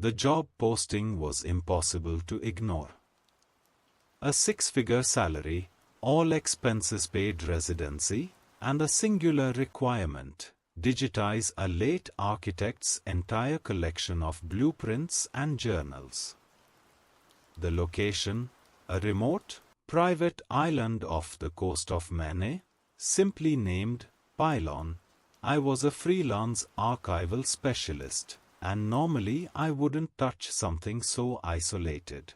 The job posting was impossible to ignore. A 6-figure salary, all expenses paid residency, and a singular requirement: digitize a late architect's entire collection of blueprints and journals. The location: a remote, private island off the coast of Maine, simply named Pylon. I was a freelance archival specialist, and normally I wouldn't touch something so isolated.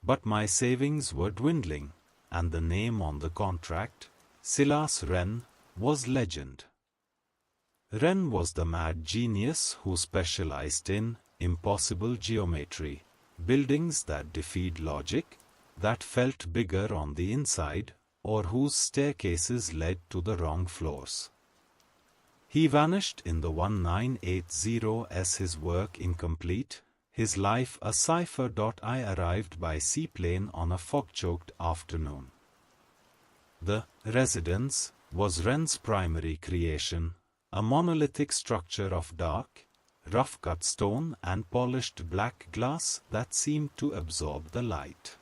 But my savings were dwindling, and the name on the contract, Silas Wren, was legend. Wren was the mad genius who specialized in impossible geometry, buildings that defied logic, that felt bigger on the inside, or whose staircases led to the wrong floors. He vanished in the 1980 as his work incomplete, his life a cipher. I arrived by seaplane on a fog-choked afternoon. The residence was Wren's primary creation, a monolithic structure of dark, rough-cut stone and polished black glass that seemed to absorb the light.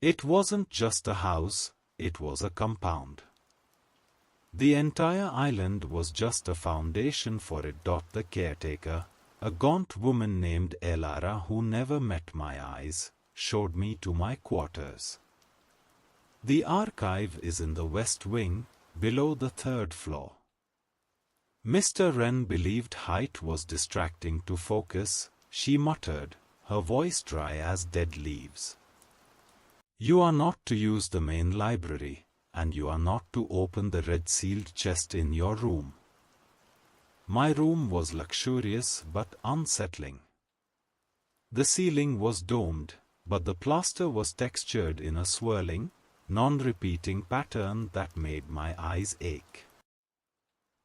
It wasn't just a house, it was a compound. The entire island was just a foundation for it. The caretaker, a gaunt woman named Elara who never met my eyes, showed me to my quarters. The archive is in the west wing, below the 3rd floor. Mr. Wren believed height was distracting to focus, she muttered, her voice dry as dead leaves. You are not to use the main library, and you are not to open the red-sealed chest in your room. My room was luxurious but unsettling. The ceiling was domed, but the plaster was textured in a swirling, non-repeating pattern that made my eyes ache.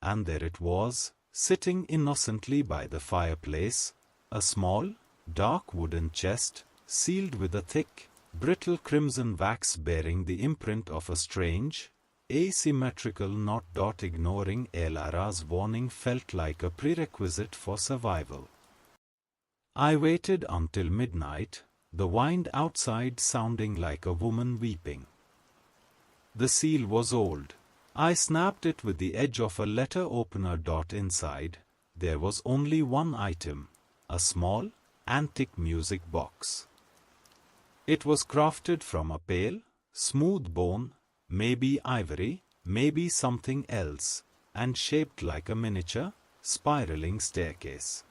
And there it was, sitting innocently by the fireplace, a small, dark wooden chest, sealed with a thick, brittle crimson wax bearing the imprint of a strange, asymmetrical knot. Ignoring Elara's warning felt like a prerequisite for survival. I waited until midnight, the wind outside sounding like a woman weeping. The seal was old. I snapped it with the edge of a letter opener. Inside, there was only one item, a small, antique music box. It was crafted from a pale, smooth bone, maybe ivory, maybe something else, and shaped like a miniature, spiraling staircase.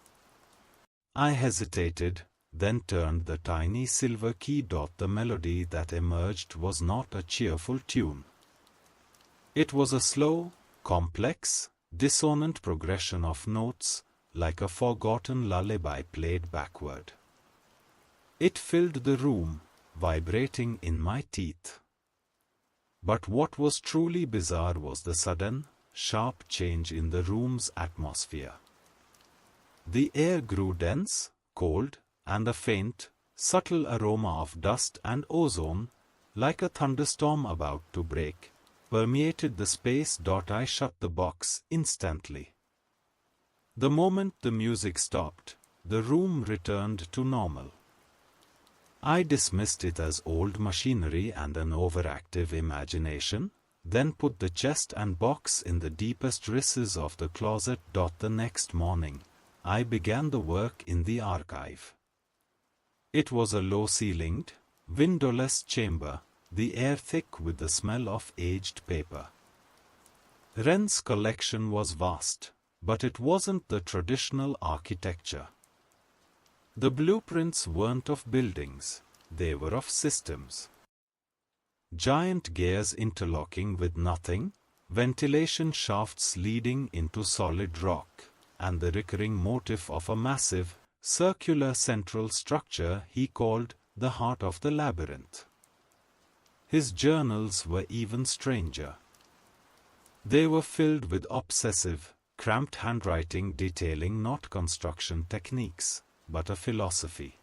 I hesitated, then turned the tiny silver key. The melody that emerged was not a cheerful tune. It was a slow, complex, dissonant progression of notes, like a forgotten lullaby played backward. It filled the room, vibrating in my teeth. But what was truly bizarre was the sudden, sharp change in the room's atmosphere. The air grew dense, cold, and a faint, subtle aroma of dust and ozone, like a thunderstorm about to break, permeated the space. I shut the box instantly. The moment the music stopped, the room returned to normal. I dismissed it as old machinery and an overactive imagination, then put the chest and box in the deepest recesses of the closet. The next morning, I began the work in the archive. It was a low-ceilinged, windowless chamber, the air thick with the smell of aged paper. Wren's collection was vast, but it wasn't the traditional architecture. The blueprints weren't of buildings, they were of systems. Giant gears interlocking with nothing, ventilation shafts leading into solid rock, and the recurring motif of a massive, circular central structure he called the heart of the labyrinth. His journals were even stranger. They were filled with obsessive, cramped handwriting detailing not construction techniques, but a philosophy.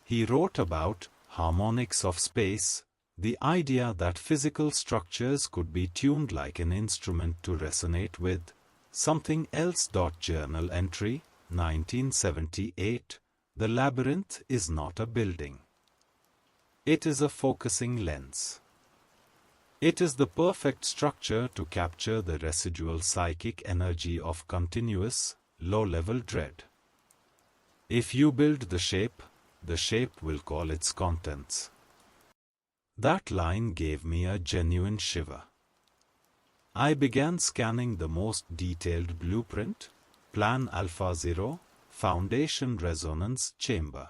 He wrote about harmonics of space, the idea that physical structures could be tuned like an instrument to resonate with something else. Journal entry, 1978, the Labyrinth is not a building. It is a focusing lens. It is the perfect structure to capture the residual psychic energy of continuous, low-level dread. If you build the shape will call its contents. That line gave me a genuine shiver. I began scanning the most detailed blueprint, Plan Alpha 0, Foundation Resonance Chamber.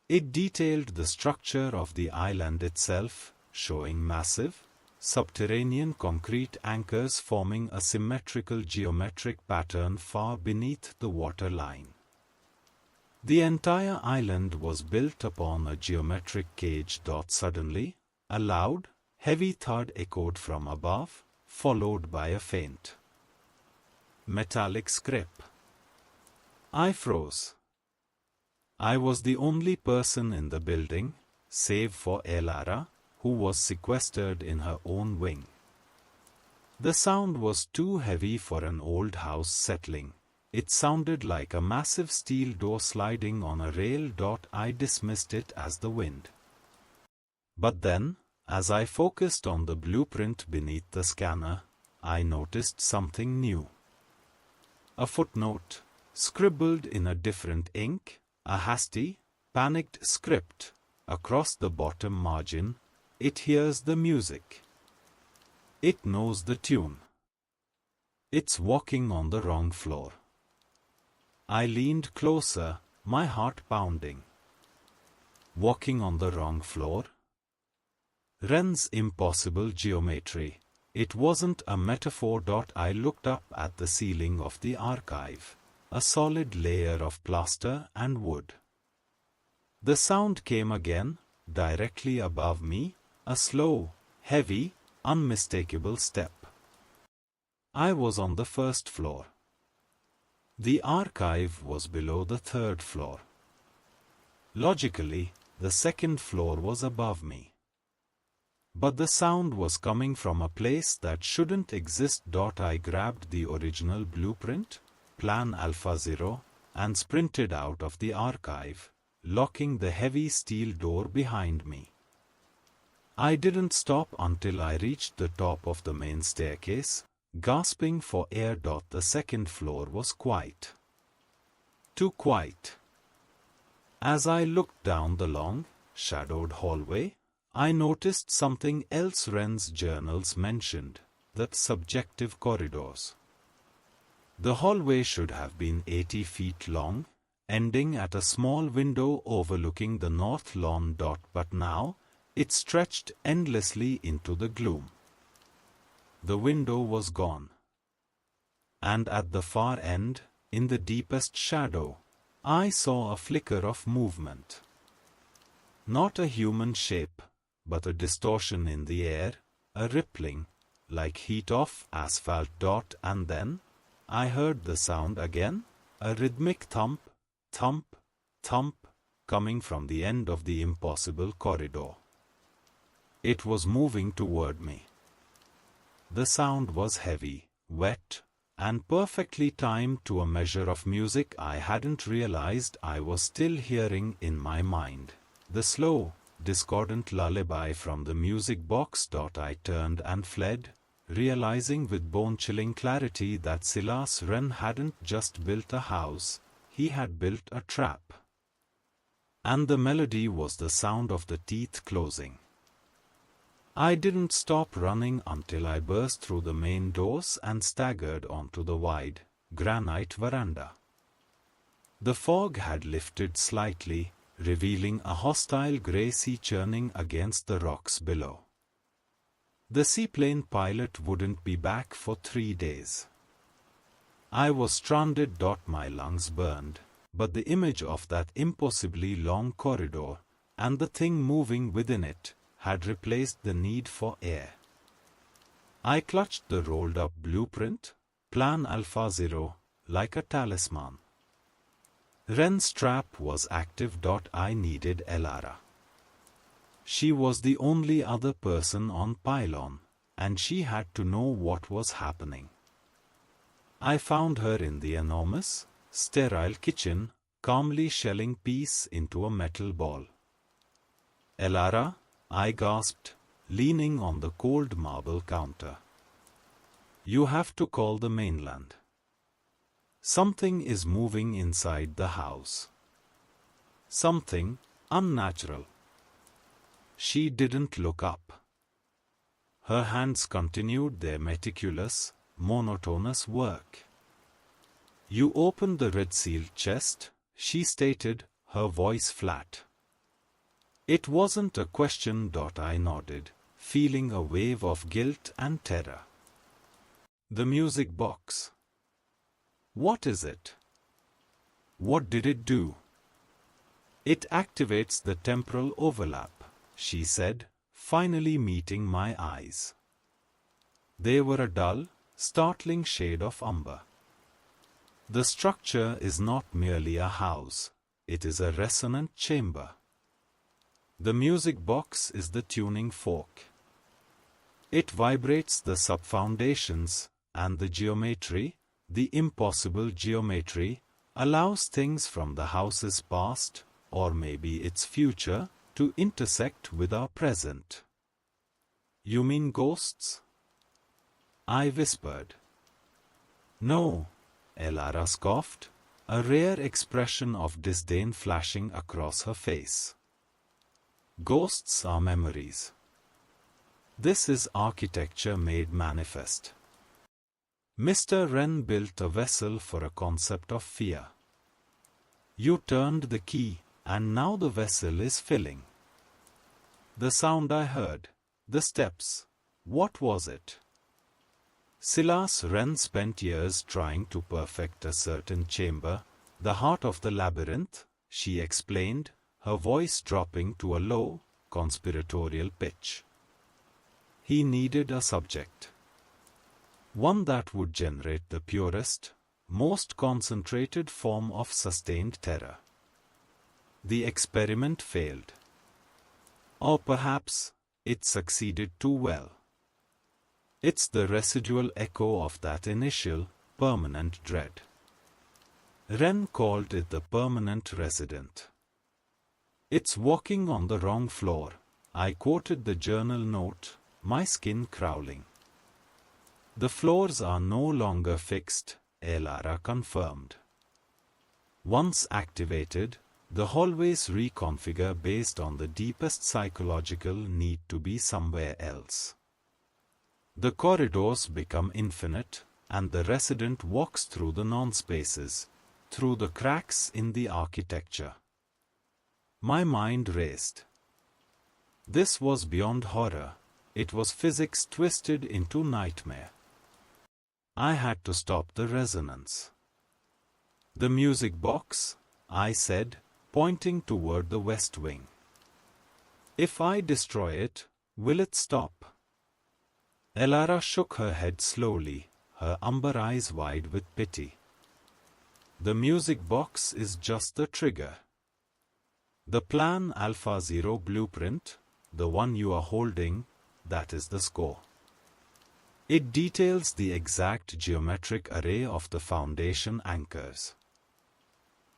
It detailed the structure of the island itself, showing massive, subterranean concrete anchors forming a symmetrical geometric pattern far beneath the waterline. The entire island was built upon a geometric cage. Suddenly, a loud, heavy thud echoed from above, followed by a faint, metallic scrape. I froze. I was the only person in the building, save for Elara, who was sequestered in her own wing. The sound was too heavy for an old house settling. It sounded like a massive steel door sliding on a rail. I dismissed it as the wind. But then, as I focused on the blueprint beneath the scanner, I noticed something new. A footnote, scribbled in a different ink, a hasty, panicked script. Across the bottom margin, it hears the music. It knows the tune. It's walking on the wrong floor. I leaned closer, my heart pounding. Walking on the wrong floor? Wren's impossible geometry. It wasn't a metaphor. I looked up at the ceiling of the archive, a solid layer of plaster and wood. The sound came again, directly above me, a slow, heavy, unmistakable step. I was on the first floor. The archive was below the third floor. Logically, the second floor was above me. But the sound was coming from a place that shouldn't exist. I grabbed the original blueprint, Plan Alpha 0, and sprinted out of the archive, locking the heavy steel door behind me. I didn't stop until I reached the top of the main staircase, gasping for air. The second floor was quiet. Too quiet. As I looked down the long, shadowed hallway, I noticed something else Wren's journals mentioned, the subjective corridors. The hallway should have been 80 feet long, ending at a small window overlooking the north lawn. But now, it stretched endlessly into the gloom. The window was gone. And at the far end, in the deepest shadow, I saw a flicker of movement. Not a human shape, but a distortion in the air, a rippling, like heat of asphalt. And then, I heard the sound again, a rhythmic thump, thump, thump, coming from the end of the impossible corridor. It was moving toward me. The sound was heavy, wet, and perfectly timed to a measure of music I hadn't realized I was still hearing in my mind. The slow, discordant lullaby from the music box. I turned and fled, realizing with bone-chilling clarity that Silas Wren hadn't just built a house, he had built a trap. And the melody was the sound of the teeth closing. I didn't stop running until I burst through the main doors and staggered onto the wide, granite veranda. The fog had lifted slightly, revealing a hostile grey sea churning against the rocks below. The seaplane pilot wouldn't be back for 3 days. I was stranded. My lungs burned, but the image of that impossibly long corridor, and the thing moving within it, had replaced the need for air. I clutched the rolled-up blueprint, Plan Alpha 0, like a talisman. Wren's trap was active. I needed Elara. She was the only other person on Pylon, and she had to know what was happening. I found her in the enormous, sterile kitchen, calmly shelling peace into a metal ball. "Elara," I gasped, leaning on the cold marble counter. "You have to call the mainland. Something is moving inside the house. Something unnatural." She didn't look up. Her hands continued their meticulous, monotonous work. "You opened the red-sealed chest," she stated, her voice flat. It wasn't a question. I nodded, feeling a wave of guilt and terror. "The music box. What is it? What did it do?" "It activates the temporal overlap," she said, finally meeting my eyes. They were a dull, startling shade of umber. "The structure is not merely a house, it is a resonant chamber. The music box is the tuning fork. It vibrates the sub-foundations, and the geometry, the impossible geometry, allows things from the house's past, or maybe its future, to intersect with our present." "You mean ghosts?" I whispered. "No," Elara scoffed, a rare expression of disdain flashing across her face. "Ghosts are memories. This is architecture made manifest. Mr. Wren built a vessel for a concept of fear. You turned the key, and now the vessel is filling." The sound I heard, the steps, what was it? Silas Wren spent years trying to perfect a certain chamber, the heart of the labyrinth, she explained, her voice dropping to a low, conspiratorial pitch. He needed a subject. One that would generate the purest, most concentrated form of sustained terror. The experiment failed. Or perhaps, it succeeded too well. It's the residual echo of that initial, permanent dread. Wren called it the permanent resident. "It's walking on the wrong floor," I quoted the journal note, my skin crawling. "The floors are no longer fixed," Elara confirmed. "Once activated, the hallways reconfigure based on the deepest psychological need to be somewhere else. The corridors become infinite, and the resident walks through the non-spaces, through the cracks in the architecture." My mind raced. This was beyond horror, it was physics twisted into nightmare. I had to stop the resonance. "The music box," I said, pointing toward the west wing. "If I destroy it, will it stop?" Elara shook her head slowly, her umber eyes wide with pity. "The music box is just the trigger. The Plan Alpha Zero blueprint, the one you are holding, that is the score. It details the exact geometric array of the foundation anchors.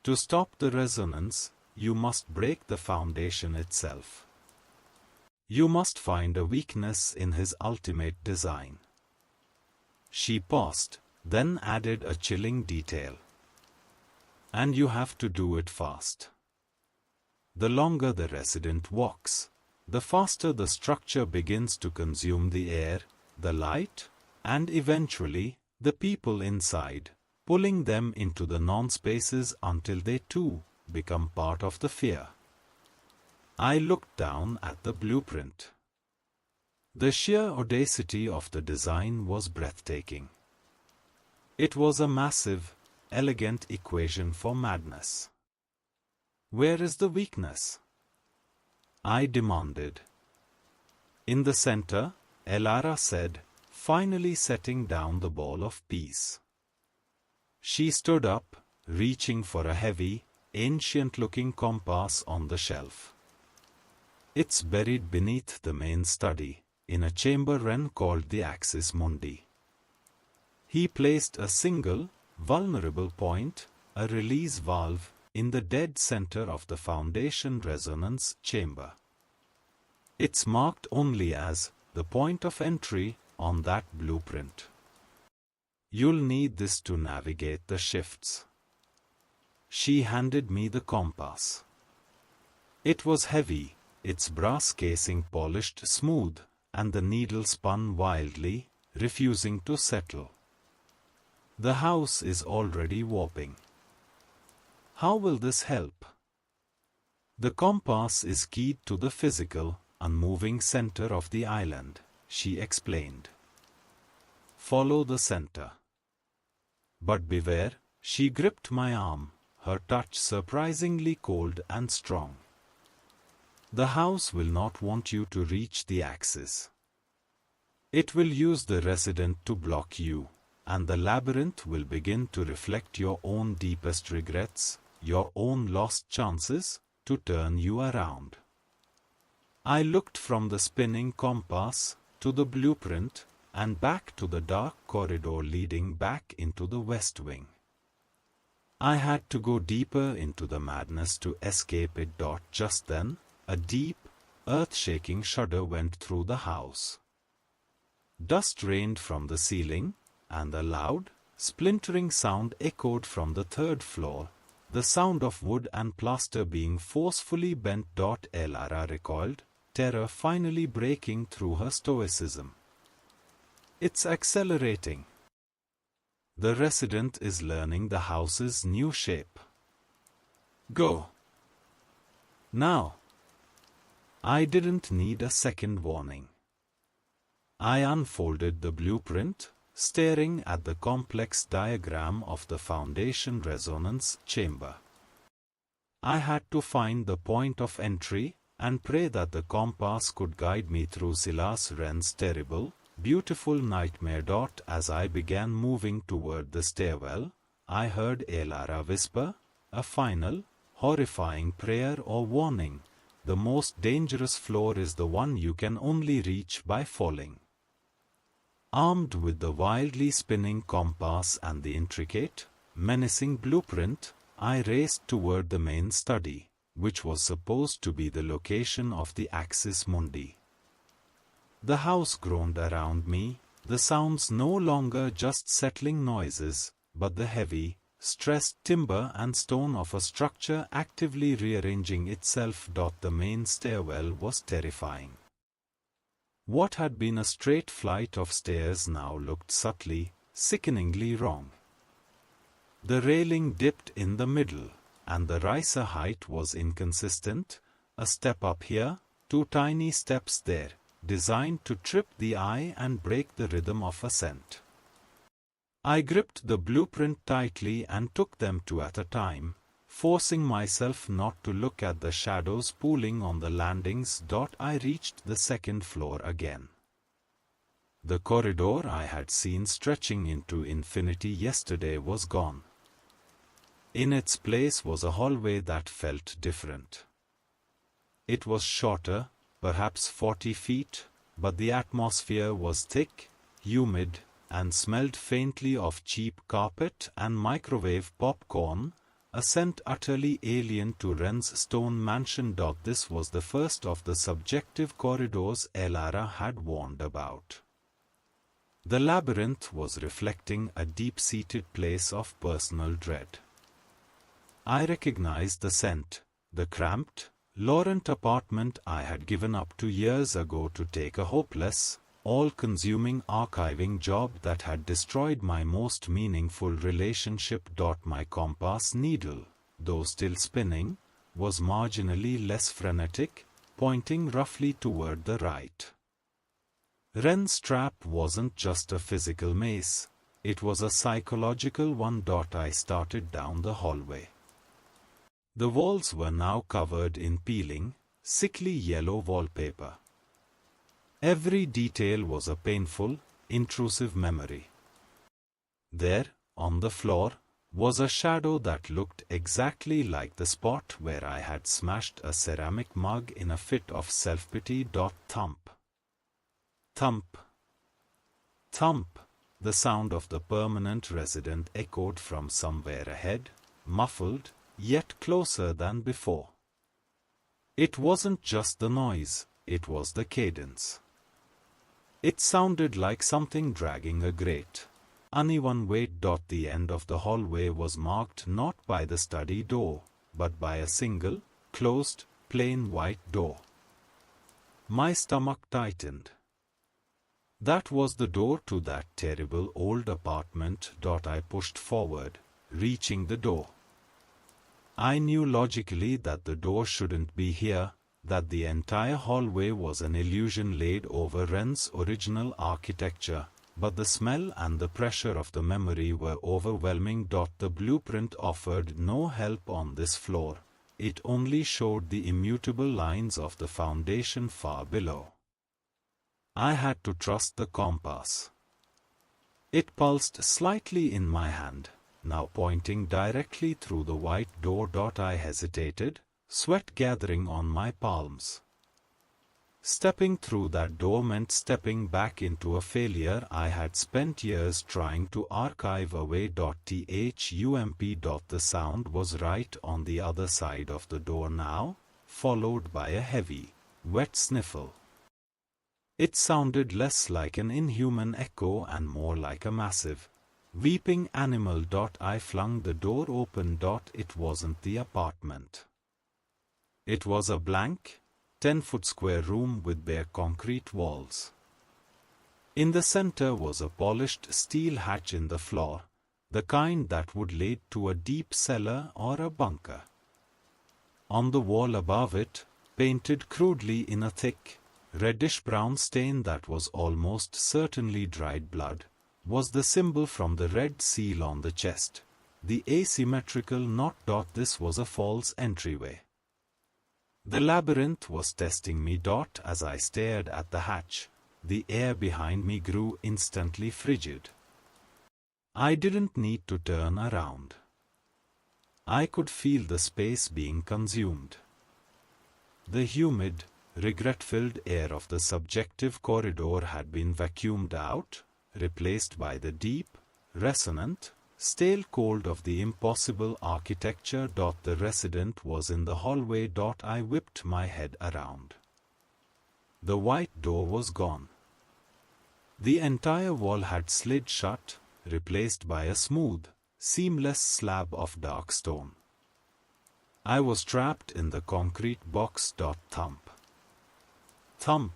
To stop the resonance, you must break the foundation itself. You must find a weakness in his ultimate design." She paused, then added a chilling detail. "And you have to do it fast. The longer the resident walks, the faster the structure begins to consume the air, the light, and eventually, the people inside, pulling them into the non-spaces until they too become part of the fear." I looked down at the blueprint. The sheer audacity of the design was breathtaking. It was a massive, elegant equation for madness. "Where is the weakness?" I demanded. "In the center," Elara said, finally setting down the ball of peace. She stood up, reaching for a heavy, ancient-looking compass on the shelf. "It's buried beneath the main study, in a chamber Wren called the axis Mundi. He placed a single, vulnerable point, a release valve, in the dead center of the foundation resonance chamber. It's marked only as the point of entry on that blueprint. You'll need this to navigate the shifts. She handed me the compass. It was heavy, its brass casing polished smooth, and the needle spun wildly, refusing to settle. The house is already warping. How will this help? The compass is keyed to the physical, unmoving center of the island, she explained. Follow the center. But beware, she gripped my arm, her touch surprisingly cold and strong. The house will not want you to reach the axis. It will use the resident to block you, and the labyrinth will begin to reflect your own deepest regrets, your own lost chances, to turn you around. I looked from the spinning compass to the blueprint and back to the dark corridor leading back into the west wing. I had to go deeper into the madness to escape it. Just then, a deep, earth-shaking shudder went through the house. Dust rained from the ceiling, and a loud, splintering sound echoed from the third floor, the sound of wood and plaster being forcefully bent. Elara recoiled, terror finally breaking through her stoicism. It's accelerating. The resident is learning the house's new shape. Go. Now. I didn't need a second warning. I unfolded the blueprint, staring at the complex diagram of the foundation resonance chamber. I had to find the point of entry and pray that the compass could guide me through Silas Wren's terrible, beautiful nightmare. As I began moving toward the stairwell, I heard Elara whisper, a final, horrifying prayer or warning. The most dangerous floor is the one you can only reach by falling. Armed with the wildly spinning compass and the intricate, menacing blueprint, I raced toward the main study, which was supposed to be the location of the axis Mundi. The house groaned around me, the sounds no longer just settling noises, but the heavy, stressed timber and stone of a structure actively rearranging itself. The main stairwell was terrifying. What had been a straight flight of stairs now looked subtly, sickeningly wrong. The railing dipped in the middle, and the riser height was inconsistent, a step up here, two tiny steps there, designed to trip the eye and break the rhythm of ascent. I gripped the blueprint tightly and took them two at a time, forcing myself not to look at the shadows pooling on the landings. I reached the second floor again. The corridor I had seen stretching into infinity yesterday was gone. In its place was a hallway that felt different. It was shorter, perhaps 40 feet, but the atmosphere was thick, humid, and smelled faintly of cheap carpet and microwave popcorn, a scent utterly alien to Wren's stone mansion. This was the first of the subjective corridors Elara had warned about. The labyrinth was reflecting a deep-seated place of personal dread. I recognized the scent, the cramped, Laurent apartment I had given up 2 years ago to take a hopeless, all-consuming archiving job that had destroyed my most meaningful relationship. My compass needle, though still spinning, was marginally less frenetic, pointing roughly toward the right. Wren's trap wasn't just a physical maze, it was a psychological one. I started down the hallway. The walls were now covered in peeling, sickly yellow wallpaper. Every detail was a painful, intrusive memory. There, on the floor, was a shadow that looked exactly like the spot where I had smashed a ceramic mug in a fit of self-pity. Thump. Thump. Thump. The sound of the permanent resident echoed from somewhere ahead, muffled, yet closer than before. It wasn't just the noise, it was the cadence. It sounded like something dragging a great, uneven weight. The end of the hallway was marked not by the study door, but by a single, closed, plain white door. My stomach tightened. That was the door to that terrible old apartment. I pushed forward, reaching the door. I knew logically that the door shouldn't be here, that the entire hallway was an illusion laid over Wren's original architecture, but the smell and the pressure of the memory were overwhelming. The blueprint offered no help on this floor, it only showed the immutable lines of the foundation far below. I had to trust the compass. It pulsed slightly in my hand, now pointing directly through the white door. I hesitated, sweat gathering on my palms. Stepping through that door meant stepping back into a failure I had spent years trying to archive away. Thump. The sound was right on the other side of the door now, followed by a heavy, wet sniffle. It sounded less like an inhuman echo and more like a massive, weeping animal. I flung the door open. It wasn't the apartment. It was a blank, 10-foot square room with bare concrete walls. In the center was a polished steel hatch in the floor, the kind that would lead to a deep cellar or a bunker. On the wall above it, painted crudely in a thick, reddish-brown stain that was almost certainly dried blood, was the symbol from the Red Seal on the chest, the asymmetrical knot. This was a false entryway. The labyrinth was testing me. As I stared at the hatch, the air behind me grew instantly frigid. I didn't need to turn around. I could feel the space being consumed. The humid, regret-filled air of the subjective corridor had been vacuumed out, replaced by the deep, resonant, stale cold of the impossible architecture. The resident was in the hallway. I whipped my head around. The white door was gone. The entire wall had slid shut, replaced by a smooth, seamless slab of dark stone. I was trapped in the concrete box. Thump. Thump.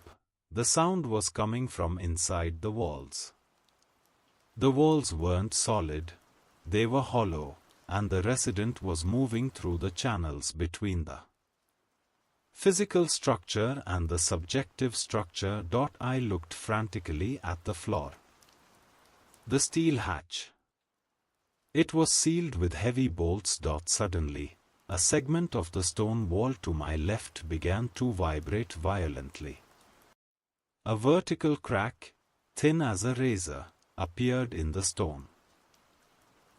The sound was coming from inside the walls. The walls weren't solid, they were hollow, and the resident was moving through the channels between the physical structure and the subjective structure. I looked frantically at the floor. The steel hatch. It was sealed with heavy bolts. Suddenly, a segment of the stone wall to my left began to vibrate violently. A vertical crack, thin as a razor, appeared in the stone.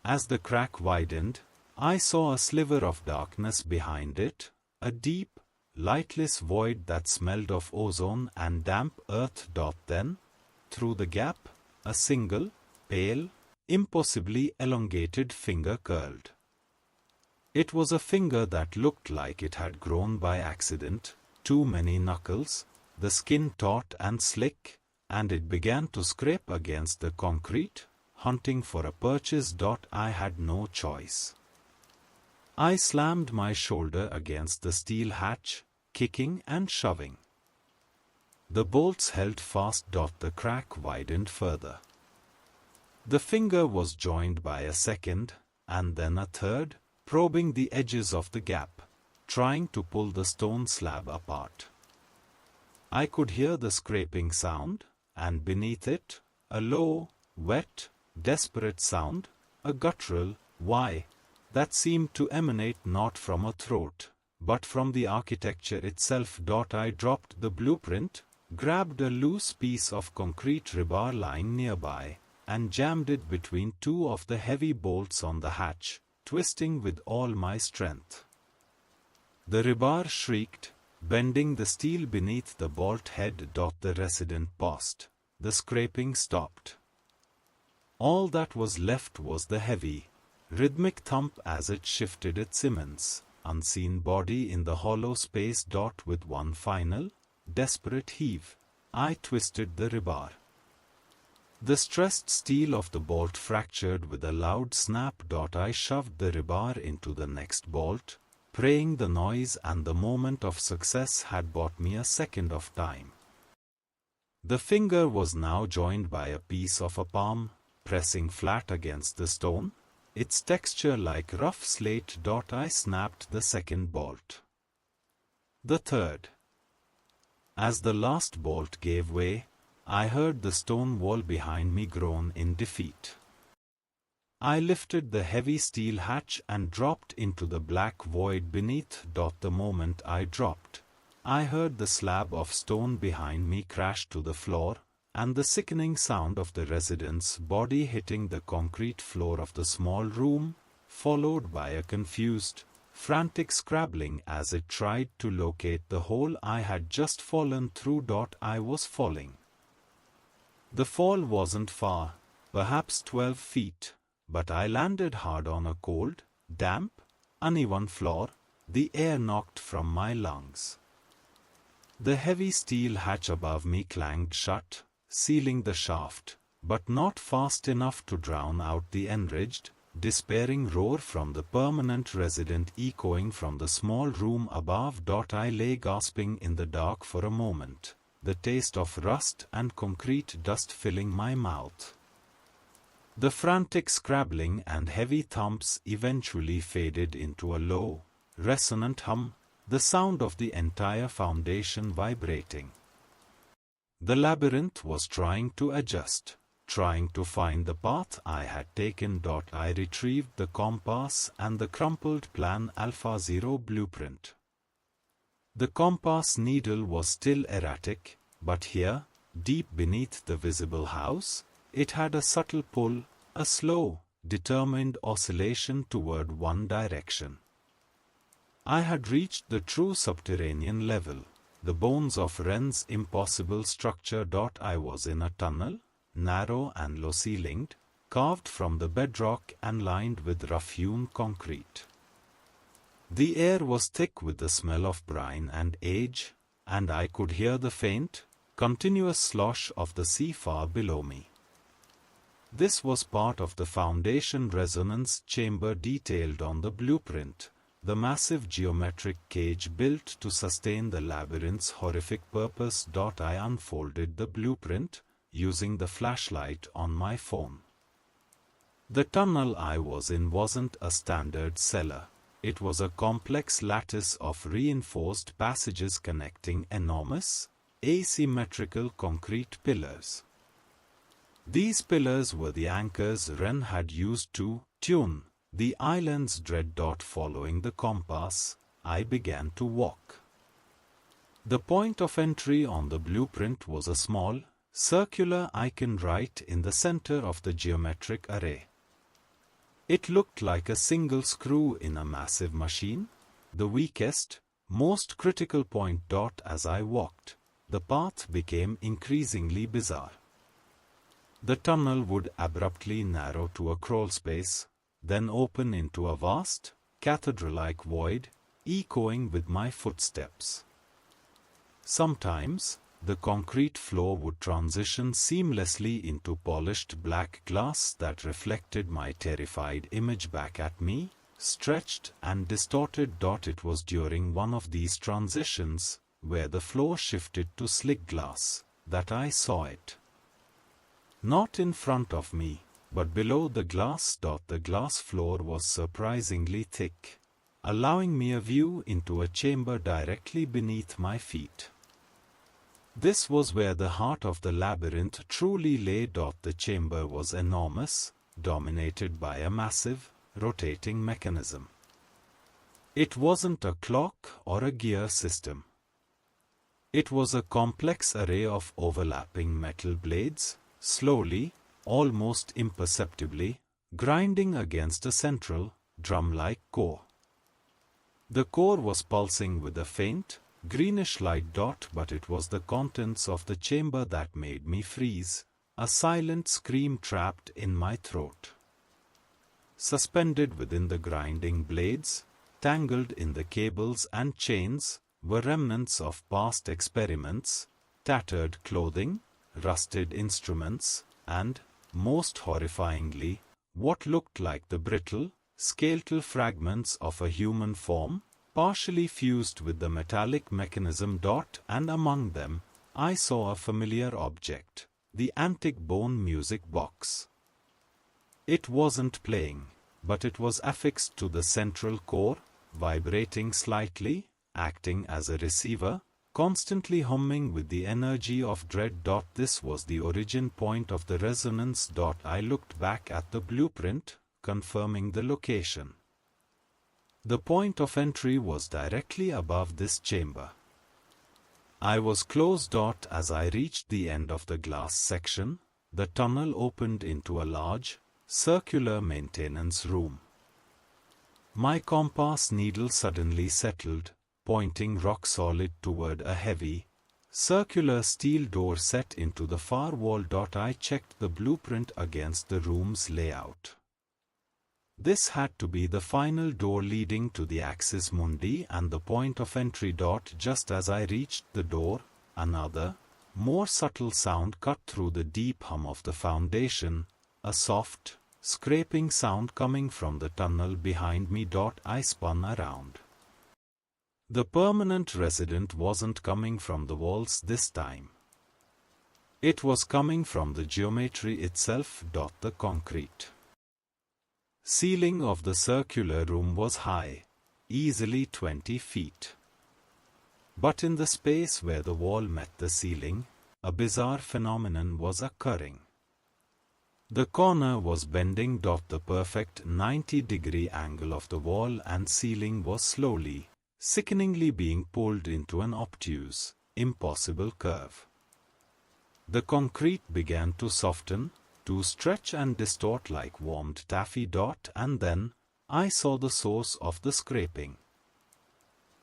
As the crack widened, I saw a sliver of darkness behind it, a deep, lightless void that smelled of ozone and damp earth. Then, through the gap, a single, pale, impossibly elongated finger curled. It was a finger that looked like it had grown by accident, too many knuckles, the skin taut and slick, and it began to scrape against the concrete, hunting for a purchase. I had no choice. I slammed my shoulder against the steel hatch, kicking and shoving. The bolts held fast. The crack widened further. The finger was joined by a second, and then a third, probing the edges of the gap, trying to pull the stone slab apart. I could hear the scraping sound, and beneath it, a low, wet, desperate sound, a guttural "why" that seemed to emanate not from a throat, but from the architecture itself. I dropped the blueprint, grabbed a loose piece of concrete rebar lying nearby, and jammed it between two of the heavy bolts on the hatch, twisting with all my strength. The rebar shrieked, bending the steel beneath the bolt head. The resident paused. The scraping stopped. All that was left was the heavy, rhythmic thump as it shifted its immense, unseen body in the hollow space. With one final, desperate heave, I twisted the rebar. The stressed steel of the bolt fractured with a loud snap. I shoved the rebar into the next bolt, praying the noise and the moment of success had bought me a second of time. The finger was now joined by a piece of a palm, pressing flat against the stone, its texture like rough slate. I snapped the second bolt. The third. As the last bolt gave way, I heard the stone wall behind me groan in defeat. I lifted the heavy steel hatch and dropped into the black void beneath. The moment I dropped, I heard the slab of stone behind me crash to the floor, and the sickening sound of the resident's body hitting the concrete floor of the small room, followed by a confused, frantic scrabbling as it tried to locate the hole I had just fallen through. I was falling. The fall wasn't far, perhaps 12 feet, but I landed hard on a cold, damp, uneven floor, the air knocked from my lungs. The heavy steel hatch above me clanged shut, sealing the shaft, but not fast enough to drown out the enraged, despairing roar from the permanent resident echoing from the small room above. I lay gasping in the dark for a moment, the taste of rust and concrete dust filling my mouth. The frantic scrabbling and heavy thumps eventually faded into a low, resonant hum, the sound of the entire foundation vibrating. The labyrinth was trying to adjust, trying to find the path I had taken. I retrieved the compass and the crumpled Plan Alpha 0 blueprint. The compass needle was still erratic, but here, deep beneath the visible house, it had a subtle pull, a slow, determined oscillation toward one direction. I had reached the true subterranean level, the bones of Wren's impossible structure. I was in a tunnel, narrow and low-ceilinged, carved from the bedrock and lined with rough-hewn concrete. The air was thick with the smell of brine and age, and I could hear the faint, continuous slosh of the sea far below me. This was part of the foundation resonance chamber detailed on the blueprint, the massive geometric cage built to sustain the labyrinth's horrific purpose. I unfolded the blueprint, using the flashlight on my phone. The tunnel I was in wasn't a standard cellar. It was a complex lattice of reinforced passages connecting enormous, asymmetrical concrete pillars. These pillars were the anchors Wren had used to tune the island's dread. Following the compass, I began to walk. The point of entry on the blueprint was a small, circular icon right in the center of the geometric array. It looked like a single screw in a massive machine, the weakest, most critical point. As I walked, the path became increasingly bizarre. The tunnel would abruptly narrow to a crawlspace, then open into a vast, cathedral-like void, echoing with my footsteps. Sometimes, the concrete floor would transition seamlessly into polished black glass that reflected my terrified image back at me, stretched and distorted. It was during one of these transitions, where the floor shifted to slick glass, that I saw it. Not in front of me, but below the glass. The glass floor was surprisingly thick, allowing me a view into a chamber directly beneath my feet. This was where the heart of the labyrinth truly lay. The chamber was enormous, dominated by a massive, rotating mechanism. It wasn't a clock or a gear system. It was a complex array of overlapping metal blades, slowly, almost imperceptibly, grinding against a central, drum-like core. The core was pulsing with a faint, greenish light. But it was the contents of the chamber that made me freeze, a silent scream trapped in my throat. suspended within the grinding blades, tangled in the cables and chains, were remnants of past experiments, tattered clothing, rusted instruments, and, most horrifyingly, what looked like the brittle, skeletal fragments of a human form, partially fused with the metallic mechanism. And among them, I saw a familiar object, the antique bone music box. It wasn't playing, but it was affixed to the central core, vibrating slightly, acting as a receiver, constantly humming with the energy of dread. This was the origin point of the resonance. I looked back at the blueprint, confirming the location. The point of entry was directly above this chamber. I was close. As I reached the end of the glass section, the tunnel opened into a large, circular maintenance room. My compass needle suddenly settled, pointing rock solid toward a heavy, circular steel door set into the far wall. I checked the blueprint against the room's layout. This had to be the final door leading to the axis Mundi and the point of entry. Just as I reached the door, another, more subtle sound cut through the deep hum of the foundation, a soft, scraping sound coming from the tunnel behind me. I spun around. The permanent resident wasn't coming from the walls this time. It was coming from the geometry itself. The concrete ceiling of the circular room was high, easily 20 feet. But in the space where the wall met the ceiling, a bizarre phenomenon was occurring. The corner was bending. The perfect 90-degree angle of the wall and ceiling was slowly, sickeningly being pulled into an obtuse, impossible curve. The concrete began to soften, to stretch and distort like warmed taffy. And then, I saw the source of the scraping.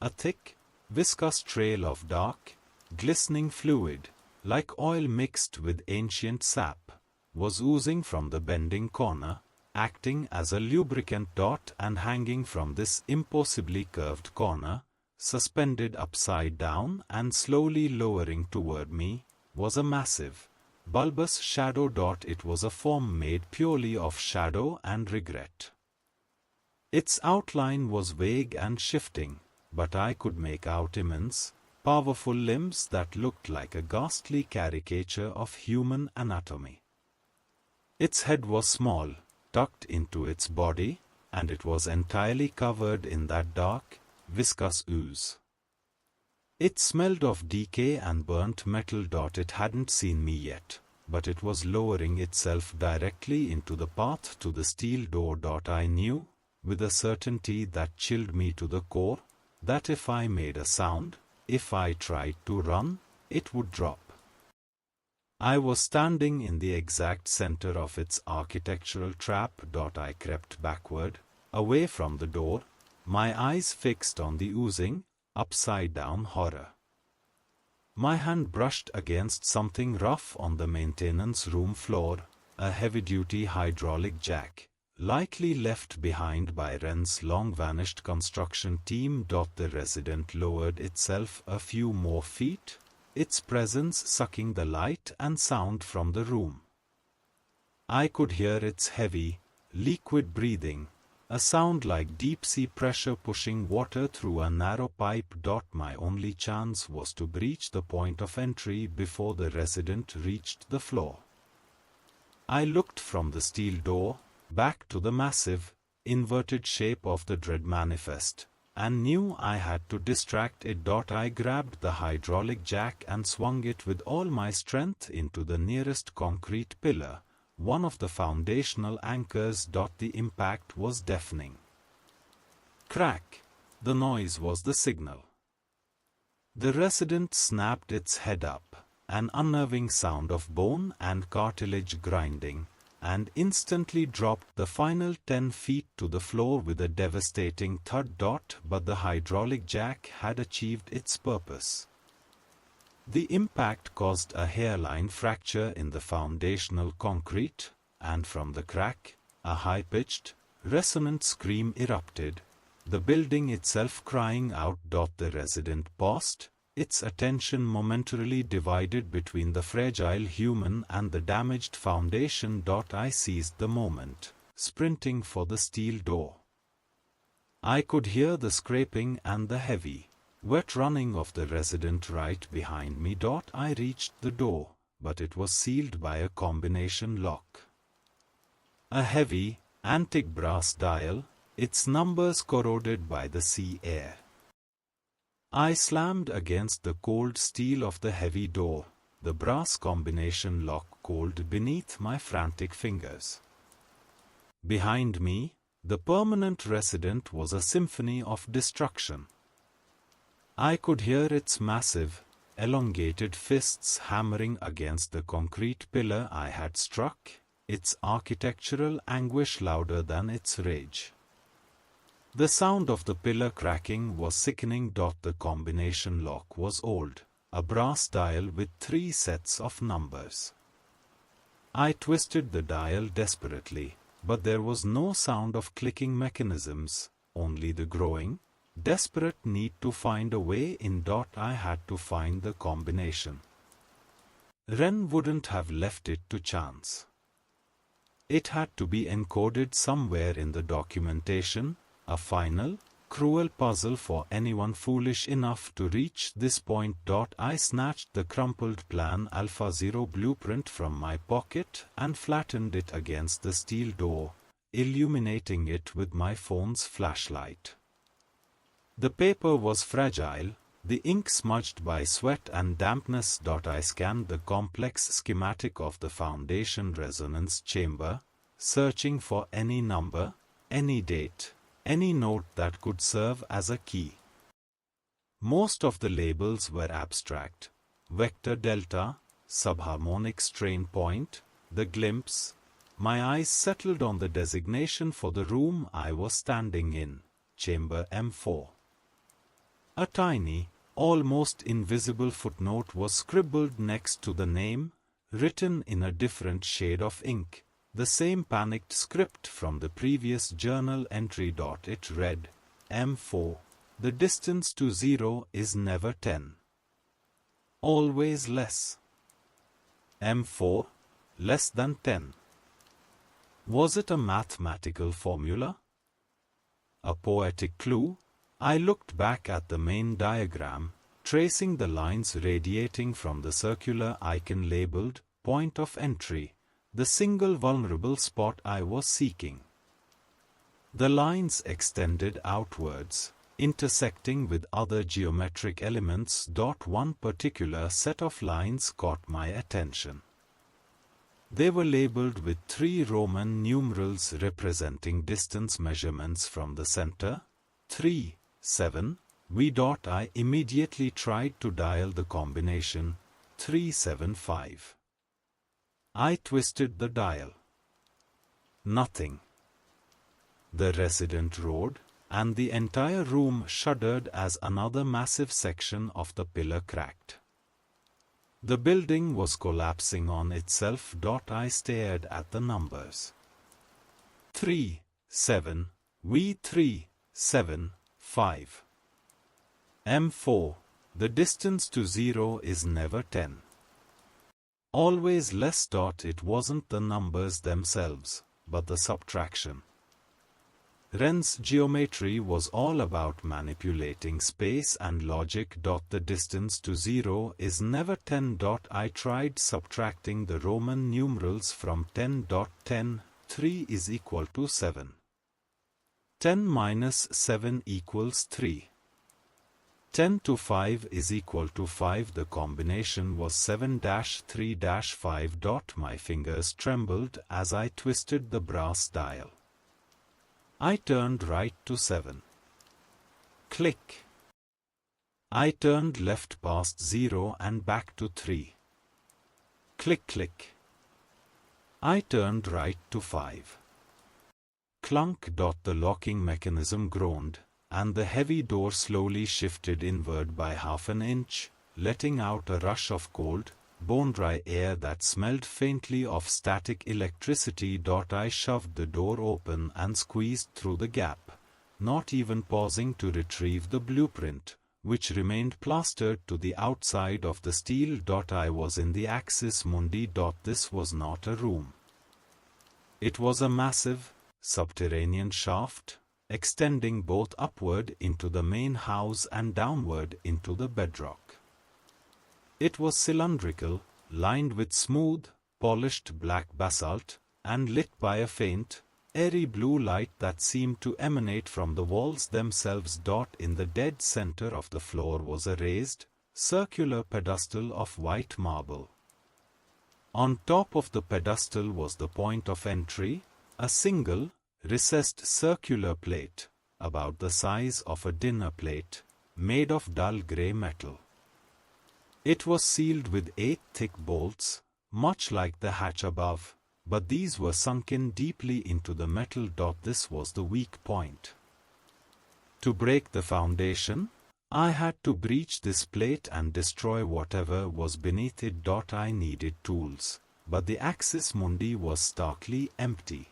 A thick, viscous trail of dark, glistening fluid, like oil mixed with ancient sap, was oozing from the bending corner, acting as a lubricant. And hanging from this impossibly curved corner, suspended upside down and slowly lowering toward me, was a massive, bulbous shadow. It was a form made purely of shadow and regret. Its outline was vague and shifting, but I could make out immense, powerful limbs that looked like a ghastly caricature of human anatomy. Its head was small, tucked into its body, and it was entirely covered in that dark, viscous ooze. It smelled of decay and burnt metal. It hadn't seen me yet, but it was lowering itself directly into the path to the steel door. I knew, with a certainty that chilled me to the core, that if I made a sound, if I tried to run, it would drop. I was standing in the exact center of its architectural trap. I crept backward, away from the door, my eyes fixed on the oozing, upside-down horror. My hand brushed against something rough on the maintenance room floor, a heavy-duty hydraulic jack, likely left behind by Wren's long-vanished construction team. The resident lowered itself a few more feet, its presence sucking the light and sound from the room. I could hear its heavy, liquid breathing, a sound like deep-sea pressure pushing water through a narrow pipe. My only chance was to breach the point of entry before the resident reached the floor. I looked from the steel door, back to the massive, inverted shape of the dread manifest, and knew I had to distract it. I grabbed the hydraulic jack and swung it with all my strength into the nearest concrete pillar, one of the foundational anchors. The impact was deafening. Crack! The noise was the signal. The resident snapped its head up, an unnerving sound of bone and cartilage grinding, and instantly dropped the final 10 feet to the floor with a devastating thud. But the hydraulic jack had achieved its purpose. The impact caused a hairline fracture in the foundational concrete, and from the crack, a high-pitched, resonant scream erupted, the building itself crying out. The resident paused, its attention momentarily divided between the fragile human and the damaged foundation. I seized the moment, sprinting for the steel door. I could hear the scraping and the heavy, wet running of the resident right behind me. I reached the door, but it was sealed by a combination lock. A heavy, antique brass dial, its numbers corroded by the sea air. I slammed against the cold steel of the heavy door, the brass combination lock cold beneath my frantic fingers. Behind me, the permanent resident was a symphony of destruction. I could hear its massive, elongated fists hammering against the concrete pillar I had struck, its architectural anguish louder than its rage. The sound of the pillar cracking was sickening. The combination lock was old, a brass dial with 3 sets of numbers. I twisted the dial desperately, but there was no sound of clicking mechanisms, only the growing, desperate need to find a way in. I had to find the combination. Wren wouldn't have left it to chance. It had to be encoded somewhere in the documentation, a final, cruel puzzle for anyone foolish enough to reach this point. I snatched the crumpled Plan Alpha 0 blueprint from my pocket and flattened it against the steel door, illuminating it with my phone's flashlight. The paper was fragile, the ink smudged by sweat and dampness. I scanned the complex schematic of the foundation resonance chamber, searching for any number, any date, any note that could serve as a key. Most of the labels were abstract: vector delta, subharmonic strain point, the glimpse. My eyes settled on the designation for the room I was standing in, chamber M4. A tiny, almost invisible footnote was scribbled next to the name, written in a different shade of ink, the same panicked script from the previous journal entry. It read, M4, the distance to 0 is never 10. Always less. M4, less than 10. Was it a mathematical formula? A poetic clue? I looked back at the main diagram, tracing the lines radiating from the circular icon labeled point of entry, the single vulnerable spot I was seeking. The lines extended outwards, intersecting with other geometric elements. One particular set of lines caught my attention. They were labeled with 3 Roman numerals representing distance measurements from the center, 3, 7, V. I immediately tried to dial the combination, 375. I twisted the dial. Nothing. The resident roared, and the entire room shuddered as another massive section of the pillar cracked. The building was collapsing on itself. I stared at the numbers. 3, 7, V 3, 7, 5. M4, the distance to 0 is never 10. Always less. It wasn't the numbers themselves, but the subtraction. Wren's geometry was all about manipulating space and logic. The distance to 0 is never 10. I tried subtracting the Roman numerals from 10. 10, 3 is equal to 7. 10 minus 7 equals 3. 10 to 5 is equal to 5. The combination was 7-3-5. My fingers trembled as I twisted the brass dial. I turned right to 7. Click. I turned left past 0 and back to 3. Click click. I turned right to 5. Clunk. The locking mechanism groaned, and the heavy door slowly shifted inward by half an inch, letting out a rush of cold, bone-dry air that smelled faintly of static electricity. I shoved the door open and squeezed through the gap, not even pausing to retrieve the blueprint, which remained plastered to the outside of the steel. I was in the Axis Mundi. This was not a room. It was a massive, subterranean shaft, extending both upward into the main house and downward into the bedrock. It was cylindrical, lined with smooth, polished black basalt, and lit by a faint, airy blue light that seemed to emanate from the walls themselves. In the dead center of the floor was a raised, circular pedestal of white marble. On top of the pedestal was the point of entry, a single, recessed circular plate, about the size of a dinner plate, made of dull grey metal. It was sealed with 8 thick bolts, much like the hatch above, but these were sunken deeply into the metal. This was the weak point. To break the foundation, I had to breach this plate and destroy whatever was beneath it. I needed tools, but the Axis Mundi was starkly empty.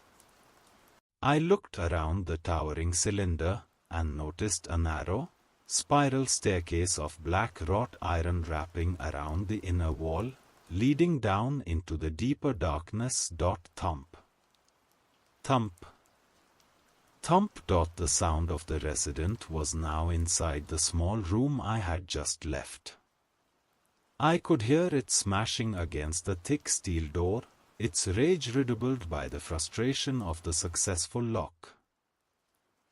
I looked around the towering cylinder and noticed a narrow, spiral staircase of black wrought iron wrapping around the inner wall, leading down into the deeper darkness. Thump. Thump. Thump. The sound of the resident was now inside the small room I had just left. I could hear it smashing against the thick steel door, its rage redoubled by the frustration of the successful lock.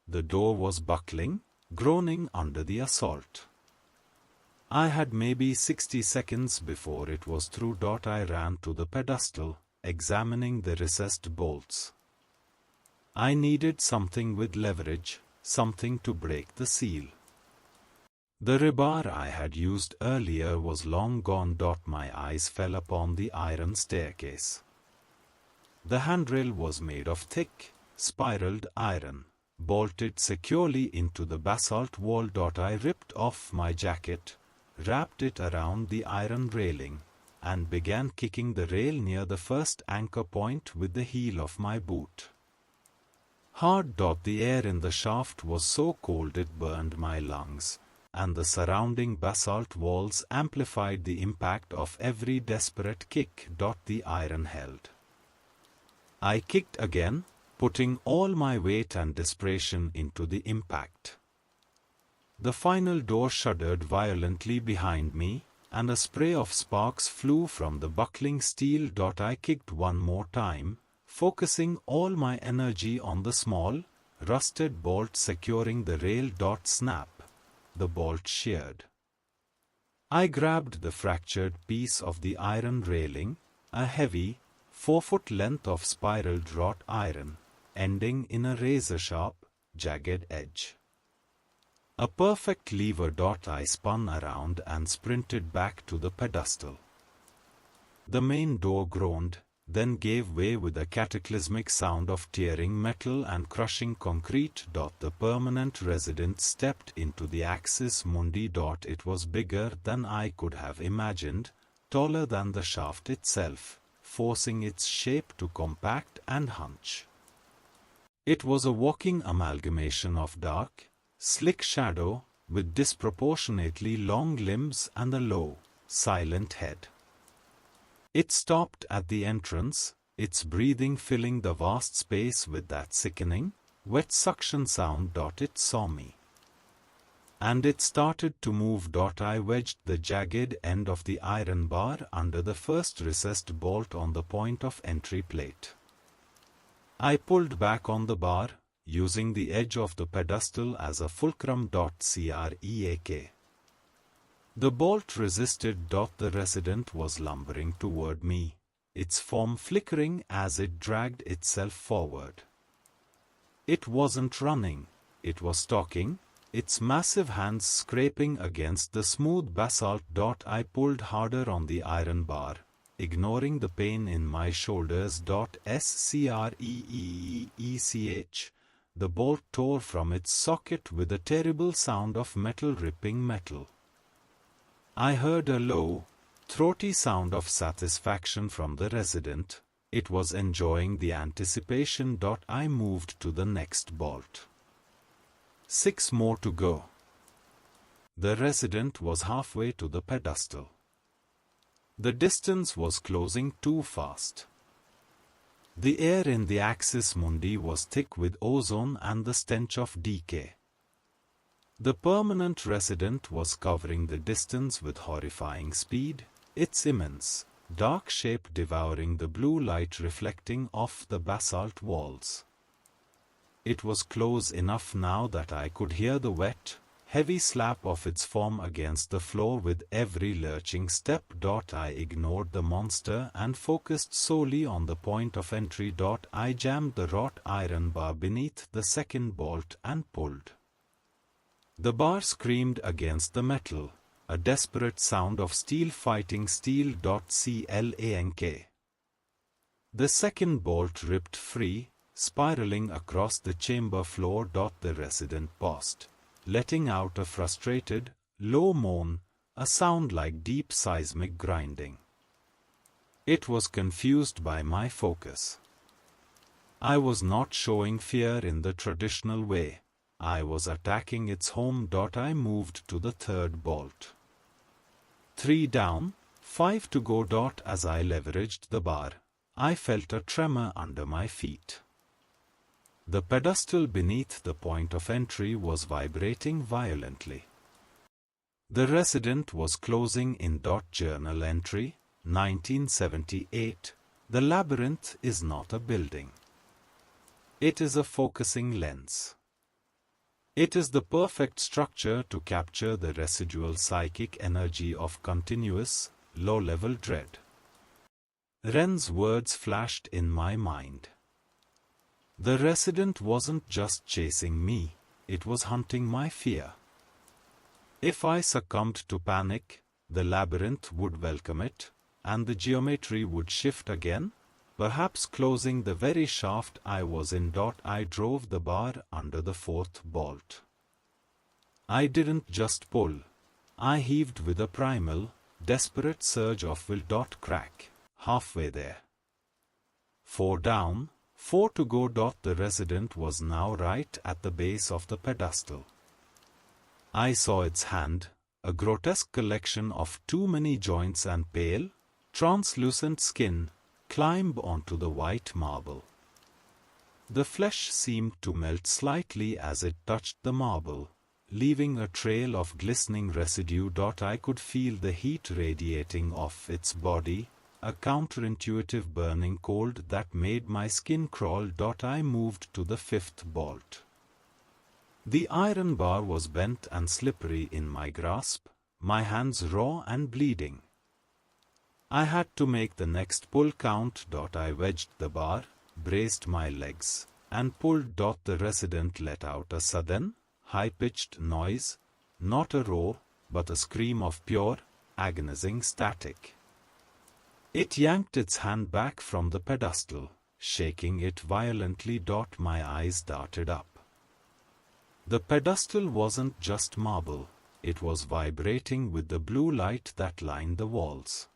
The door was buckling, groaning under the assault. I had maybe 60 seconds before it was through. I ran to the pedestal, examining the recessed bolts. I needed something with leverage, something to break the seal. The rebar I had used earlier was long gone. My eyes fell upon the iron staircase. The handrail was made of thick, spiraled iron, bolted securely into the basalt wall. I ripped off my jacket, wrapped it around the iron railing, and began kicking the rail near the first anchor point with the heel of my boot. Hard. The air in the shaft was so cold it burned my lungs, and the surrounding basalt walls amplified the impact of every desperate kick. The iron held. I kicked again, putting all my weight and desperation into the impact. The final door shuddered violently behind me, and a spray of sparks flew from the buckling steel. I kicked one more time, focusing all my energy on the small, rusted bolt securing the rail. Snap. The bolt sheared. I grabbed the fractured piece of the iron railing, a heavy, 4-foot length of spiraled wrought iron, ending in a razor-sharp, jagged edge. A perfect lever. I spun around and sprinted back to the pedestal. The main door groaned, then gave way with a cataclysmic sound of tearing metal and crushing concrete. The permanent resident stepped into the Axis Mundi. It was bigger than I could have imagined, taller than the shaft itself, forcing its shape to compact and hunch. It was a walking amalgamation of dark, slick shadow, with disproportionately long limbs and a low, silent head. It stopped at the entrance, its breathing filling the vast space with that sickening, wet suction sound. It saw me. And it started to move. I wedged the jagged end of the iron bar under the first recessed bolt on the point of entry plate. I pulled back on the bar, using the edge of the pedestal as a fulcrum. Crack. The bolt resisted. The resident was lumbering toward me, its form flickering as it dragged itself forward. It wasn't running, it was stalking, its massive hands scraping against the smooth basalt. I pulled harder on the iron bar, ignoring the pain in my shoulders. Screech. The bolt tore from its socket with a terrible sound of metal ripping metal. I heard a low, throaty sound of satisfaction from the resident. It was enjoying the anticipation. I moved to the next bolt. 6 more to go. The resident was halfway to the pedestal. The distance was closing too fast. The air in the axis mundi was thick with ozone and the stench of decay. The permanent resident was covering the distance with horrifying speed, its immense, dark shape devouring the blue light reflecting off the basalt walls. It was close enough now that I could hear the wet, heavy slap of its form against the floor with every lurching step. I ignored the monster and focused solely on the point of entry. I jammed the wrought iron bar beneath the second bolt and pulled. The bar screamed against the metal, a desperate sound of steel fighting steel. Clank. The second bolt ripped free, spiraling across the chamber floor. The resident paused, letting out a frustrated, low moan, a sound like deep seismic grinding. It was confused by my focus. I was not showing fear in the traditional way. I was attacking its home. I moved to the third bolt. 3 down, 5 to go. As I leveraged the bar, I felt a tremor under my feet. The pedestal beneath the point of entry was vibrating violently. The resident was closing in. Journal entry, 1978. The labyrinth is not a building. It is a focusing lens. It is the perfect structure to capture the residual psychic energy of continuous, low-level dread. Wren's words flashed in my mind. The resident wasn't just chasing me, it was hunting my fear. If I succumbed to panic, the labyrinth would welcome it, and the geometry would shift again, perhaps closing the very shaft I was in. I drove the bar under the fourth bolt. I didn't just pull. I heaved with a primal, desperate surge of will. Crack. Halfway there. 4 down, 4 to go. The resident was now right at the base of the pedestal. I saw its hand, a grotesque collection of too many joints and pale, translucent skin, climb onto the white marble. The flesh seemed to melt slightly as it touched the marble, leaving a trail of glistening residue. I could feel the heat radiating off its body, a counterintuitive burning cold that made my skin crawl. I moved to the fifth bolt. The iron bar was bent and slippery in my grasp, my hands raw and bleeding. I had to make the next pull count. I wedged the bar, braced my legs, and pulled. The resident let out a sudden, high-pitched noise, not a roar, but a scream of pure, agonizing static. It yanked its hand back from the pedestal, shaking it violently. My eyes darted up. The pedestal wasn't just marble, it was vibrating with the blue light that lined the walls.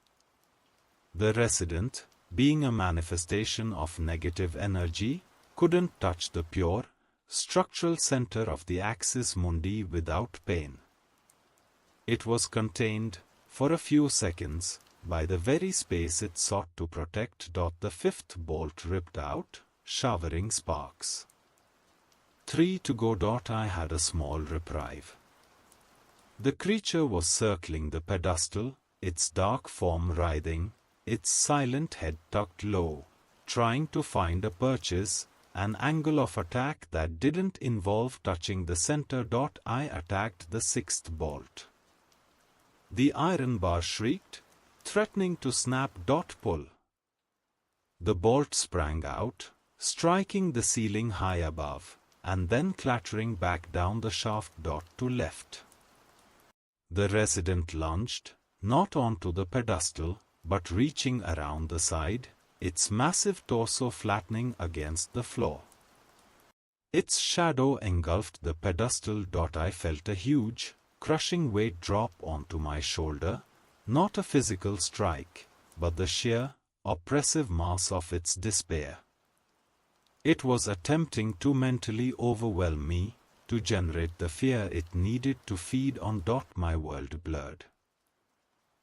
The resident, being a manifestation of negative energy, couldn't touch the pure, structural center of the axis mundi without pain. It was contained, for a few seconds, by the very space it sought to protect. The fifth bolt ripped out, showering sparks. 3 to go. I had a small reprieve. The creature was circling the pedestal, its dark form writhing, its silent head tucked low, trying to find a purchase, an angle of attack that didn't involve touching the center. I attacked the sixth bolt. The iron bar shrieked, threatening to snap. Pull. The bolt sprang out, striking the ceiling high above, and then clattering back down the shaft. To left. The resident lunged, not onto the pedestal, but reaching around the side, its massive torso flattening against the floor. Its shadow engulfed the pedestal. I felt a huge, crushing weight drop onto my shoulder, Not a physical strike, but the sheer, oppressive mass of its despair. It was attempting to mentally overwhelm me, to generate the fear it needed to feed on. My world blurred.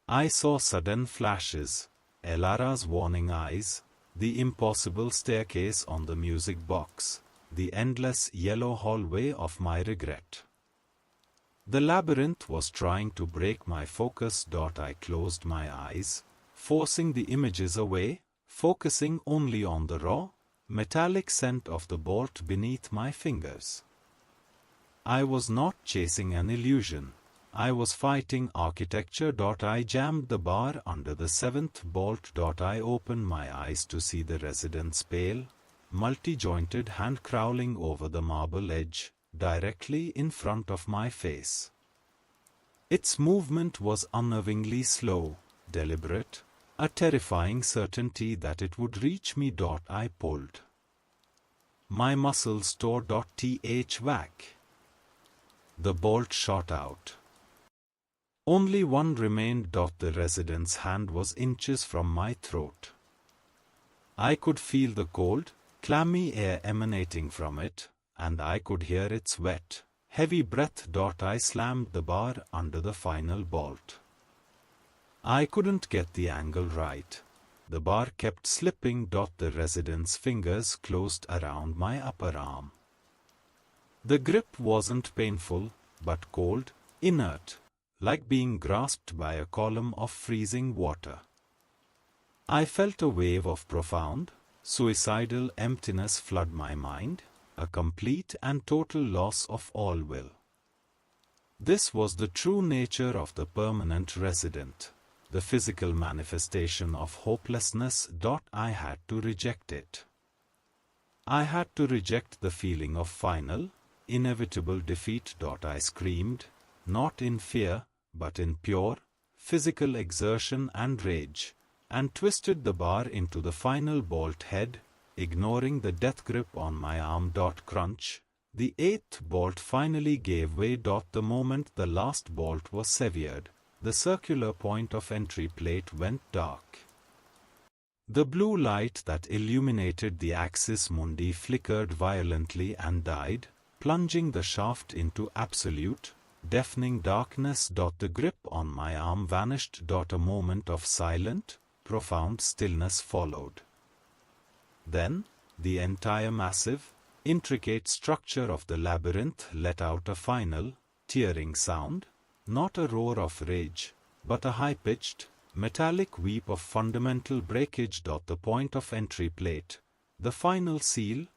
I saw sudden flashes, Elara's warning eyes, the impossible staircase on the music box, the endless yellow hallway of my regret. The labyrinth was trying to break my focus. I closed my eyes, forcing the images away, focusing only on the raw, metallic scent of the bolt beneath my fingers. I was not chasing an illusion. I was fighting architecture. I jammed the bar under the seventh bolt. I opened my eyes to see the resident's pale, multi-jointed hand crawling over the marble edge, directly in front of my face. Its movement was unnervingly slow, deliberate, a terrifying certainty that it would reach me. I pulled. My muscles tore. Whack. The bolt shot out. Only one remained. The resident's hand was inches from my throat. I could feel the cold, clammy air emanating from it, and I could hear its wet, heavy breath. I slammed the bar under the final bolt. I couldn't get the angle right. The bar kept slipping. The resident's fingers closed around my upper arm. The grip wasn't painful, but cold, inert, like being grasped by a column of freezing water. I felt a wave of profound, suicidal emptiness flood my mind, a complete and total loss of all will. This was the true nature of the permanent resident, the physical manifestation of hopelessness. I had to reject it. I had to reject the feeling of final, inevitable defeat. I screamed, not in fear, but in pure, physical exertion and rage, and twisted the bar into the final bolt head, ignoring the death grip on my arm. Crunch. The eighth bolt finally gave way. The moment the last bolt was severed, the circular point of entry plate went dark. The blue light that illuminated the axis Mundi flickered violently and died, plunging the shaft into absolute, deafening darkness. The grip on my arm vanished. A moment of silent, profound stillness followed. Then, the entire massive, intricate structure of the labyrinth let out a final, tearing sound, not a roar of rage, but a high-pitched, metallic weep of fundamental breakage. The point of entry plate, the final seal,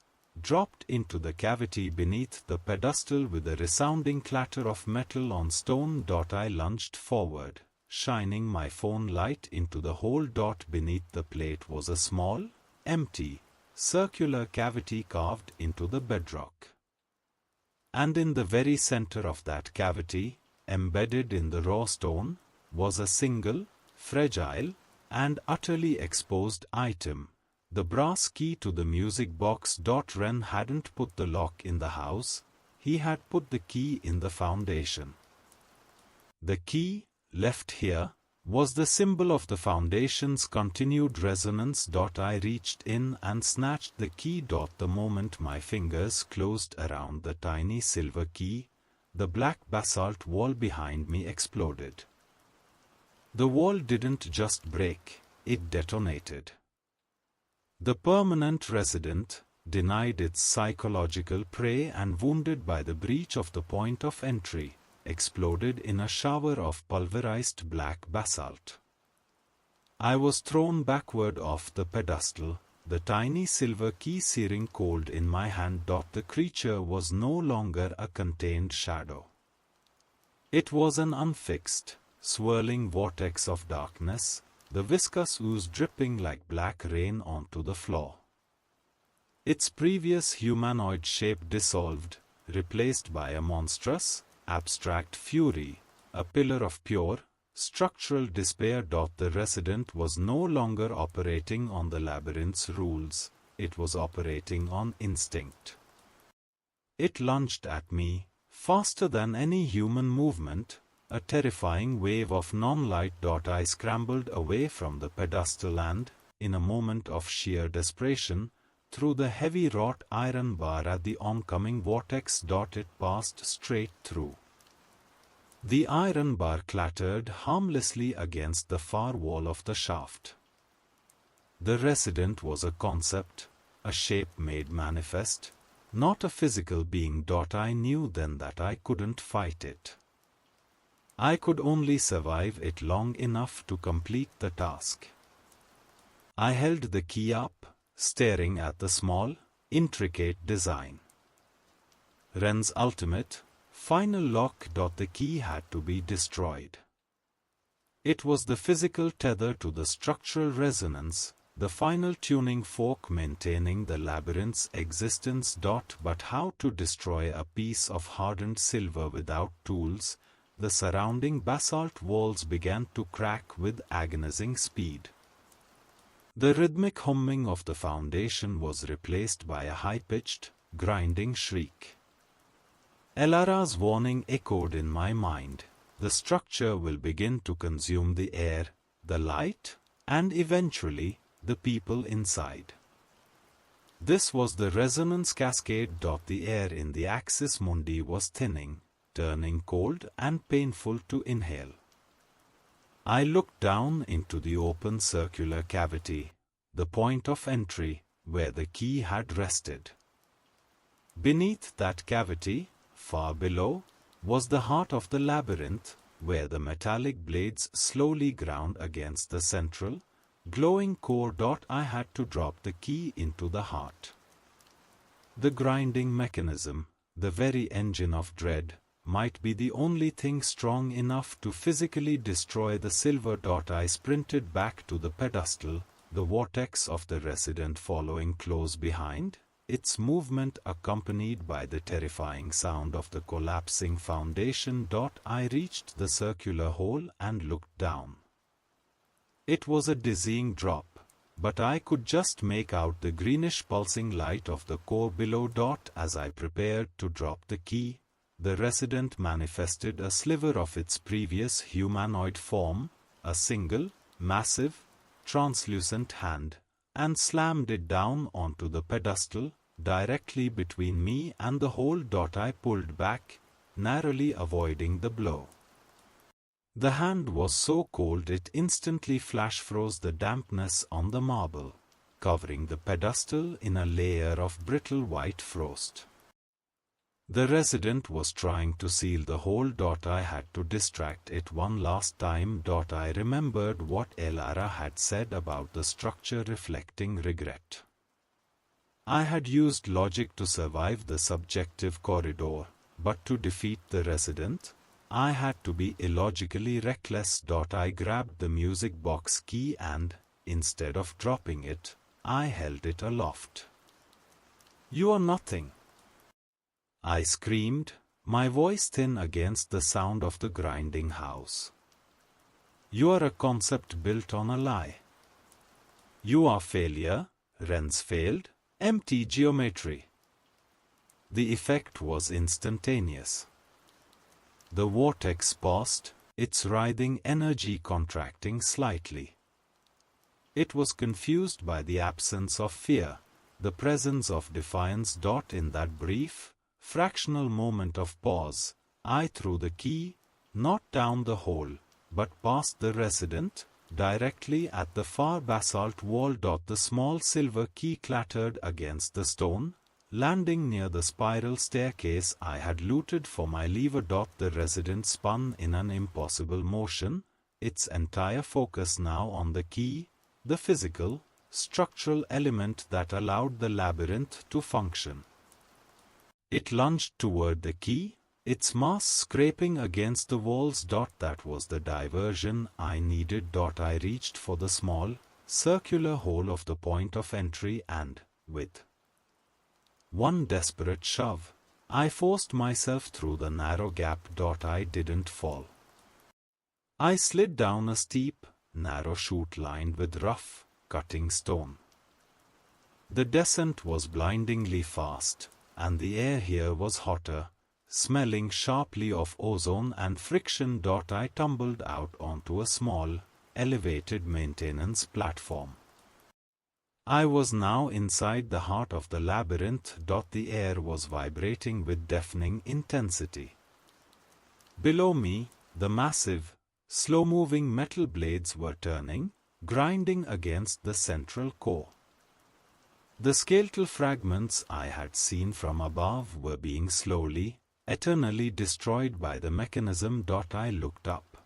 dropped into the cavity beneath the pedestal with a resounding clatter of metal on stone. I lunged forward, shining my phone light into the hole. Beneath the plate was a small, empty, circular cavity carved into the bedrock. And in the very center of that cavity, embedded in the raw stone, was a single, fragile, and utterly exposed item. The brass key to the music box. Wren hadn't put the lock in the house, he had put the key in the foundation. The key, left here, was the symbol of the foundation's continued resonance. I reached in and snatched the key. The moment my fingers closed around the tiny silver key, the black basalt wall behind me exploded. The wall didn't just break, it detonated. The permanent resident, denied its psychological prey and wounded by the breach of the point of entry, exploded in a shower of pulverized black basalt. I was thrown backward off the pedestal, the tiny silver key searing cold in my hand. The creature was no longer a contained shadow. It was an unfixed, swirling vortex of darkness, the viscous ooze dripping like black rain onto the floor. Its previous humanoid shape dissolved, replaced by a monstrous, abstract fury, a pillar of pure, structural despair. The resident was no longer operating on the labyrinth's rules, it was operating on instinct. It lunged at me, faster than any human movement, a terrifying wave of non-light. I scrambled away from the pedestal and, in a moment of sheer desperation, through the heavy wrought iron bar at the oncoming vortex. It passed straight through. The iron bar clattered harmlessly against the far wall of the shaft. The resident was a concept, a shape made manifest, not a physical being. I knew then that I couldn't fight it. I could only survive it long enough to complete the task. I held the key up, staring at the small, intricate design. Wren's ultimate, final lock. The key had to be destroyed. It was the physical tether to the structural resonance, the final tuning fork maintaining the labyrinth's existence. But how to destroy a piece of hardened silver without tools? The surrounding basalt walls began to crack with agonizing speed. The rhythmic humming of the foundation was replaced by a high-pitched, grinding shriek. Elara's warning echoed in my mind. The structure will begin to consume the air, the light, and eventually, the people inside. This was the resonance cascade. The air in the axis Mundi was thinning, turning cold and painful to inhale. I looked down into the open circular cavity, the point of entry, where the key had rested. Beneath that cavity, far below, was the heart of the labyrinth, where the metallic blades slowly ground against the central, glowing core. I had to drop the key into the heart. The grinding mechanism, the very engine of dread, might be the only thing strong enough to physically destroy the silver. I sprinted back to the pedestal, the vortex of the resident following close behind, its movement accompanied by the terrifying sound of the collapsing foundation. I reached the circular hole and looked down. It was a dizzying drop, but I could just make out the greenish pulsing light of the core below. As I prepared to drop the key, the resident manifested a sliver of its previous humanoid form, a single, massive, translucent hand, and slammed it down onto the pedestal, directly between me and the hole. I pulled back, narrowly avoiding the blow. The hand was so cold it instantly flash-froze the dampness on the marble, covering the pedestal in a layer of brittle white frost. The resident was trying to seal the hole. I had to distract it one last time. I remembered what Elara had said about the structure reflecting regret. I had used logic to survive the subjective corridor, but to defeat the resident, I had to be illogically reckless. I grabbed the music box key and, instead of dropping it, I held it aloft. "You are nothing," I screamed, my voice thin against the sound of the grinding house. "You are a concept built on a lie. You are failure, Wren's failed, empty geometry." The effect was instantaneous. The vortex paused, its writhing energy contracting slightly. It was confused by the absence of fear, the presence of defiance. In that brief, fractional moment of pause, I threw the key, not down the hole, but past the resident, directly at the far basalt wall. The small silver key clattered against the stone, landing near the spiral staircase I had looted for my lever. The resident spun in an impossible motion, its entire focus now on the key, the physical, structural element that allowed the labyrinth to function. It lunged toward the key, its mass scraping against the walls. That was the diversion I needed. I reached for the small, circular hole of the point of entry and, with one desperate shove, I forced myself through the narrow gap. I didn't fall. I slid down a steep, narrow chute lined with rough, cutting stone. The descent was blindingly fast, and the air here was hotter, smelling sharply of ozone and friction. I tumbled out onto a small, elevated maintenance platform. I was now inside the heart of the labyrinth. The air was vibrating with deafening intensity. Below me, the massive, slow-moving metal blades were turning, grinding against the central core. The skeletal fragments I had seen from above were being slowly, eternally destroyed by the mechanism. I looked up.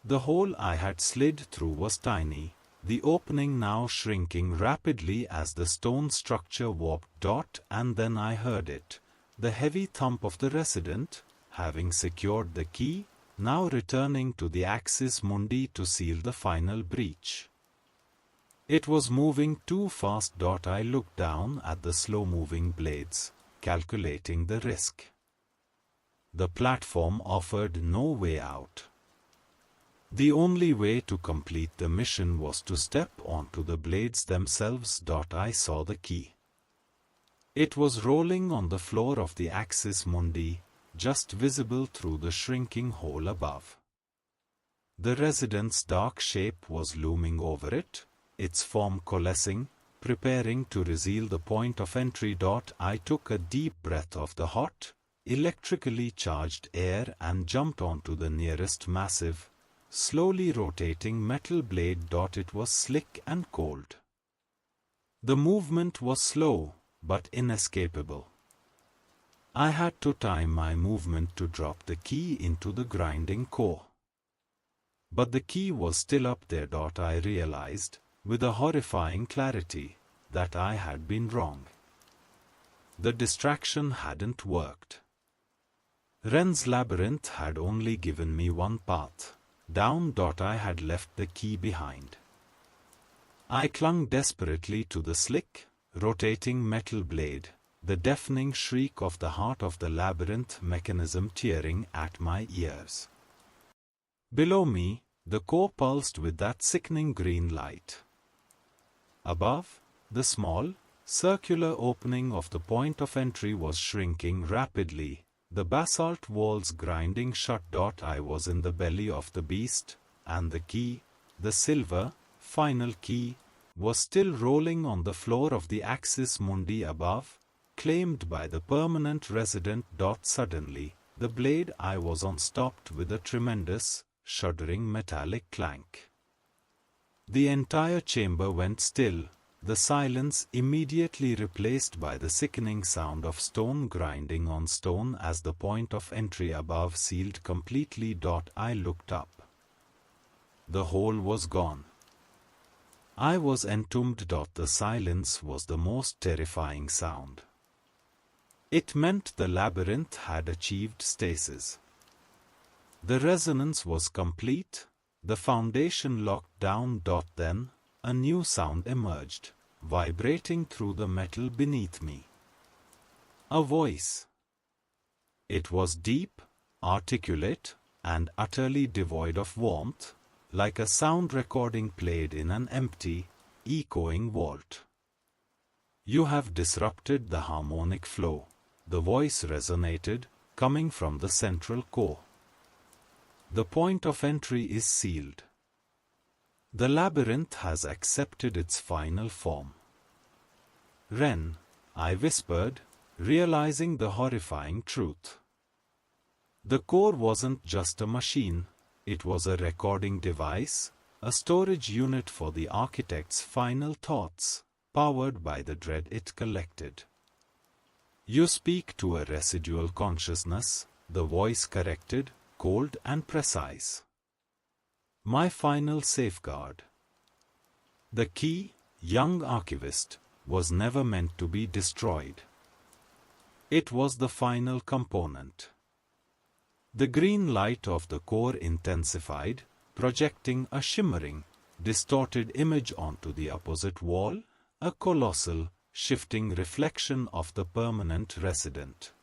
The hole I had slid through was tiny, the opening now shrinking rapidly as the stone structure warped. And then I heard it, the heavy thump of the resident, having secured the key, now returning to the axis Mundi to seal the final breach. It was moving too fast. I looked down at the slow-moving blades, calculating the risk. The platform offered no way out. The only way to complete the mission was to step onto the blades themselves. I saw the key. It was rolling on the floor of the axis Mundi, just visible through the shrinking hole above. The resident's dark shape was looming over it, its form coalescing, preparing to reveal the point of entry. I took a deep breath of the hot, electrically charged air and jumped onto the nearest massive, slowly rotating metal blade. It was slick and cold. The movement was slow, but inescapable. I had to time my movement to drop the key into the grinding core. But the key was still up there. I realized, with a horrifying clarity, that I had been wrong. The distraction hadn't worked. Wren's labyrinth had only given me one path. Down. I had left the key behind. I clung desperately to the slick, rotating metal blade, the deafening shriek of the heart of the labyrinth mechanism tearing at my ears. Below me, the core pulsed with that sickening green light. Above, the small, circular opening of the point of entry was shrinking rapidly, the basalt walls grinding shut. I was in the belly of the beast, and the key, the silver, final key, was still rolling on the floor of the axis Mundi above, claimed by the permanent resident. Suddenly, the blade I was on stopped with a tremendous, shuddering metallic clank. The entire chamber went still, the silence immediately replaced by the sickening sound of stone grinding on stone as the point of entry above sealed completely. I looked up. The hole was gone. I was entombed. The silence was the most terrifying sound. It meant the labyrinth had achieved stasis. The resonance was complete, the foundation locked down. Then, a new sound emerged, vibrating through the metal beneath me. A voice. It was deep, articulate, and utterly devoid of warmth, like a sound recording played in an empty, echoing vault. "You have disrupted the harmonic flow," the voice resonated, coming from the central core. "The point of entry is sealed. The labyrinth has accepted its final form." "Wren," I whispered, realizing the horrifying truth. The core wasn't just a machine, it was a recording device, a storage unit for the architect's final thoughts, powered by the dread it collected. "You speak to a residual consciousness," the voice corrected, cold and precise. "My final safeguard." The key, young archivist, was never meant to be destroyed. It was the final component. The green light of the core intensified, projecting a shimmering, distorted image onto the opposite wall, a colossal, shifting reflection of the permanent resident.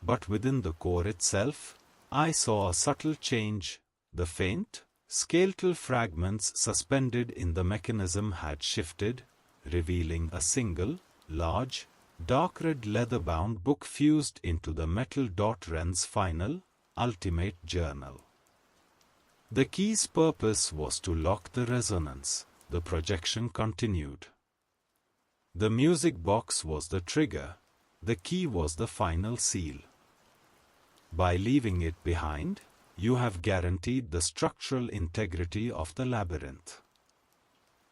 But within the core itself, I saw a subtle change. The faint, skeletal fragments suspended in the mechanism had shifted, revealing a single, large, dark red leather-bound book fused into the metal. Wren's final, ultimate journal. The key's purpose was to lock the resonance. The projection continued. The music box was the trigger. The key was the final seal. By leaving it behind, you have guaranteed the structural integrity of the labyrinth.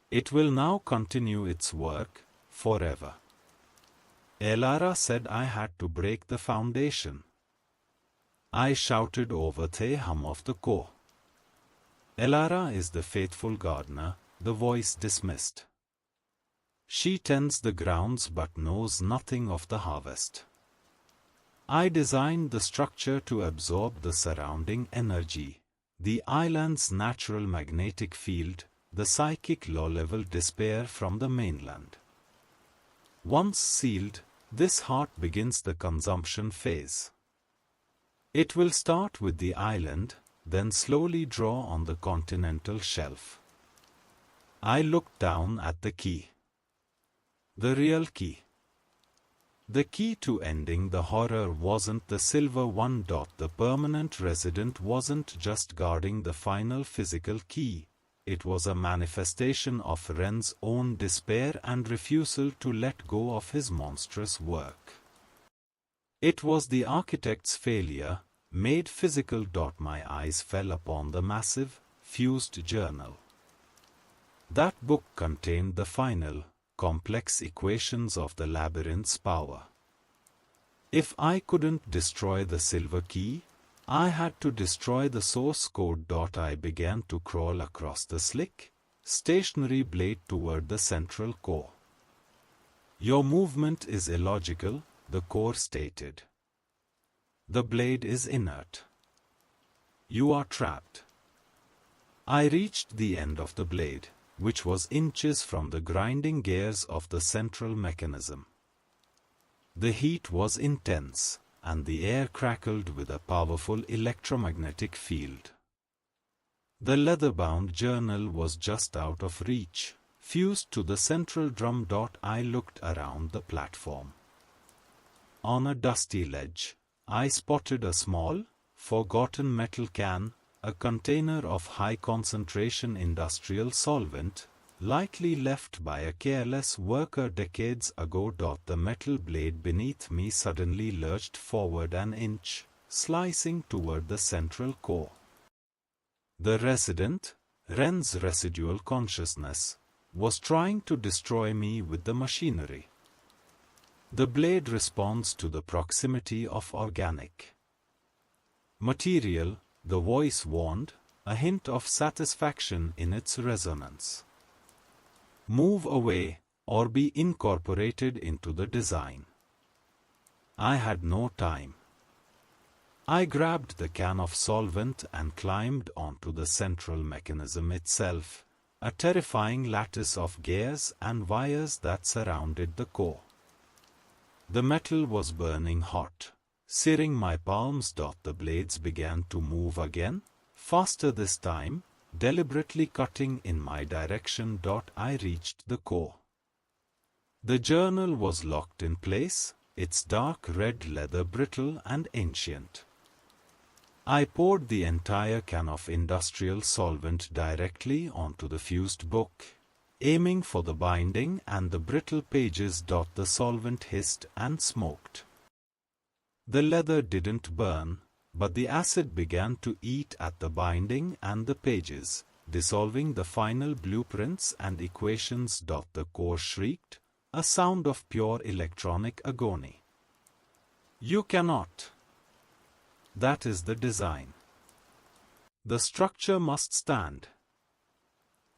It will now continue its work, forever. Elara said I had to break the foundation. I shouted over the hum of the core. Elara is the faithful gardener, the voice dismissed. She tends the grounds but knows nothing of the harvest. I designed the structure to absorb the surrounding energy, the island's natural magnetic field, the psychic low-level despair from the mainland. Once sealed, this heart begins the consumption phase. It will start with the island, then slowly draw on the continental shelf. I looked down at the key. The real key. The key to ending the horror wasn't the silver one. The permanent resident wasn't just guarding the final physical key. It was a manifestation of Wren's own despair and refusal to let go of his monstrous work. It was the architect's failure, made physical. My eyes fell upon the massive, fused journal. That book contained the final, complex equations of the labyrinth's power. If I couldn't destroy the silver key, I had to destroy the source code. I began to crawl across the slick, stationary blade toward the central core. Your movement is illogical, the core stated. The blade is inert. You are trapped. I reached the end of the blade, which was inches from the grinding gears of the central mechanism. The heat was intense, and the air crackled with a powerful electromagnetic field. The leather-bound journal was just out of reach, fused to the central drum. I looked around the platform. On a dusty ledge, I spotted a small, forgotten metal can, a container of high-concentration industrial solvent, likely left by a careless worker decades ago. The metal blade beneath me suddenly lurched forward an inch, slicing toward the central core. The resident, Wren's residual consciousness, was trying to destroy me with the machinery. The blade responds to the proximity of organic material, the voice warned, a hint of satisfaction in its resonance. Move away, or be incorporated into the design. I had no time. I grabbed the can of solvent and climbed onto the central mechanism itself, a terrifying lattice of gears and wires that surrounded the core. The metal was burning hot, searing my palms. The blades began to move again, faster this time, deliberately cutting in my direction. I reached the core. The journal was locked in place, its dark red leather brittle and ancient. I poured the entire can of industrial solvent directly onto the fused book, aiming for the binding and the brittle pages. The solvent hissed and smoked. The leather didn't burn, but the acid began to eat at the binding and the pages, dissolving the final blueprints and equations. The core shrieked, a sound of pure electronic agony. You cannot. That is the design. The structure must stand.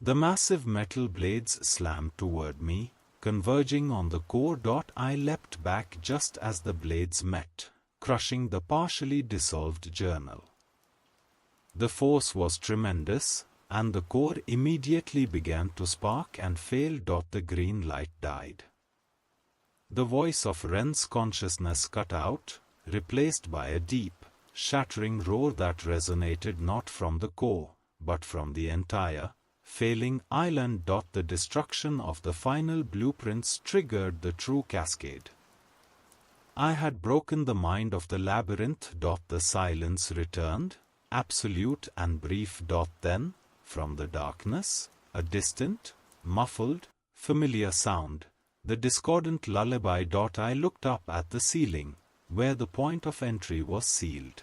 The massive metal blades slammed toward me, converging on the core. I leapt back just as the blades met, crushing the partially dissolved journal. The force was tremendous, and the core immediately began to spark and fail. The green light died. The voice of Wren's consciousness cut out, replaced by a deep, shattering roar that resonated not from the core, but from the entire, failing island. The destruction of the final blueprints triggered the true cascade. I had broken the mind of the labyrinth. The silence returned, absolute and brief. Then, from the darkness, a distant, muffled, familiar sound, the discordant lullaby. I looked up at the ceiling, where the point of entry was sealed.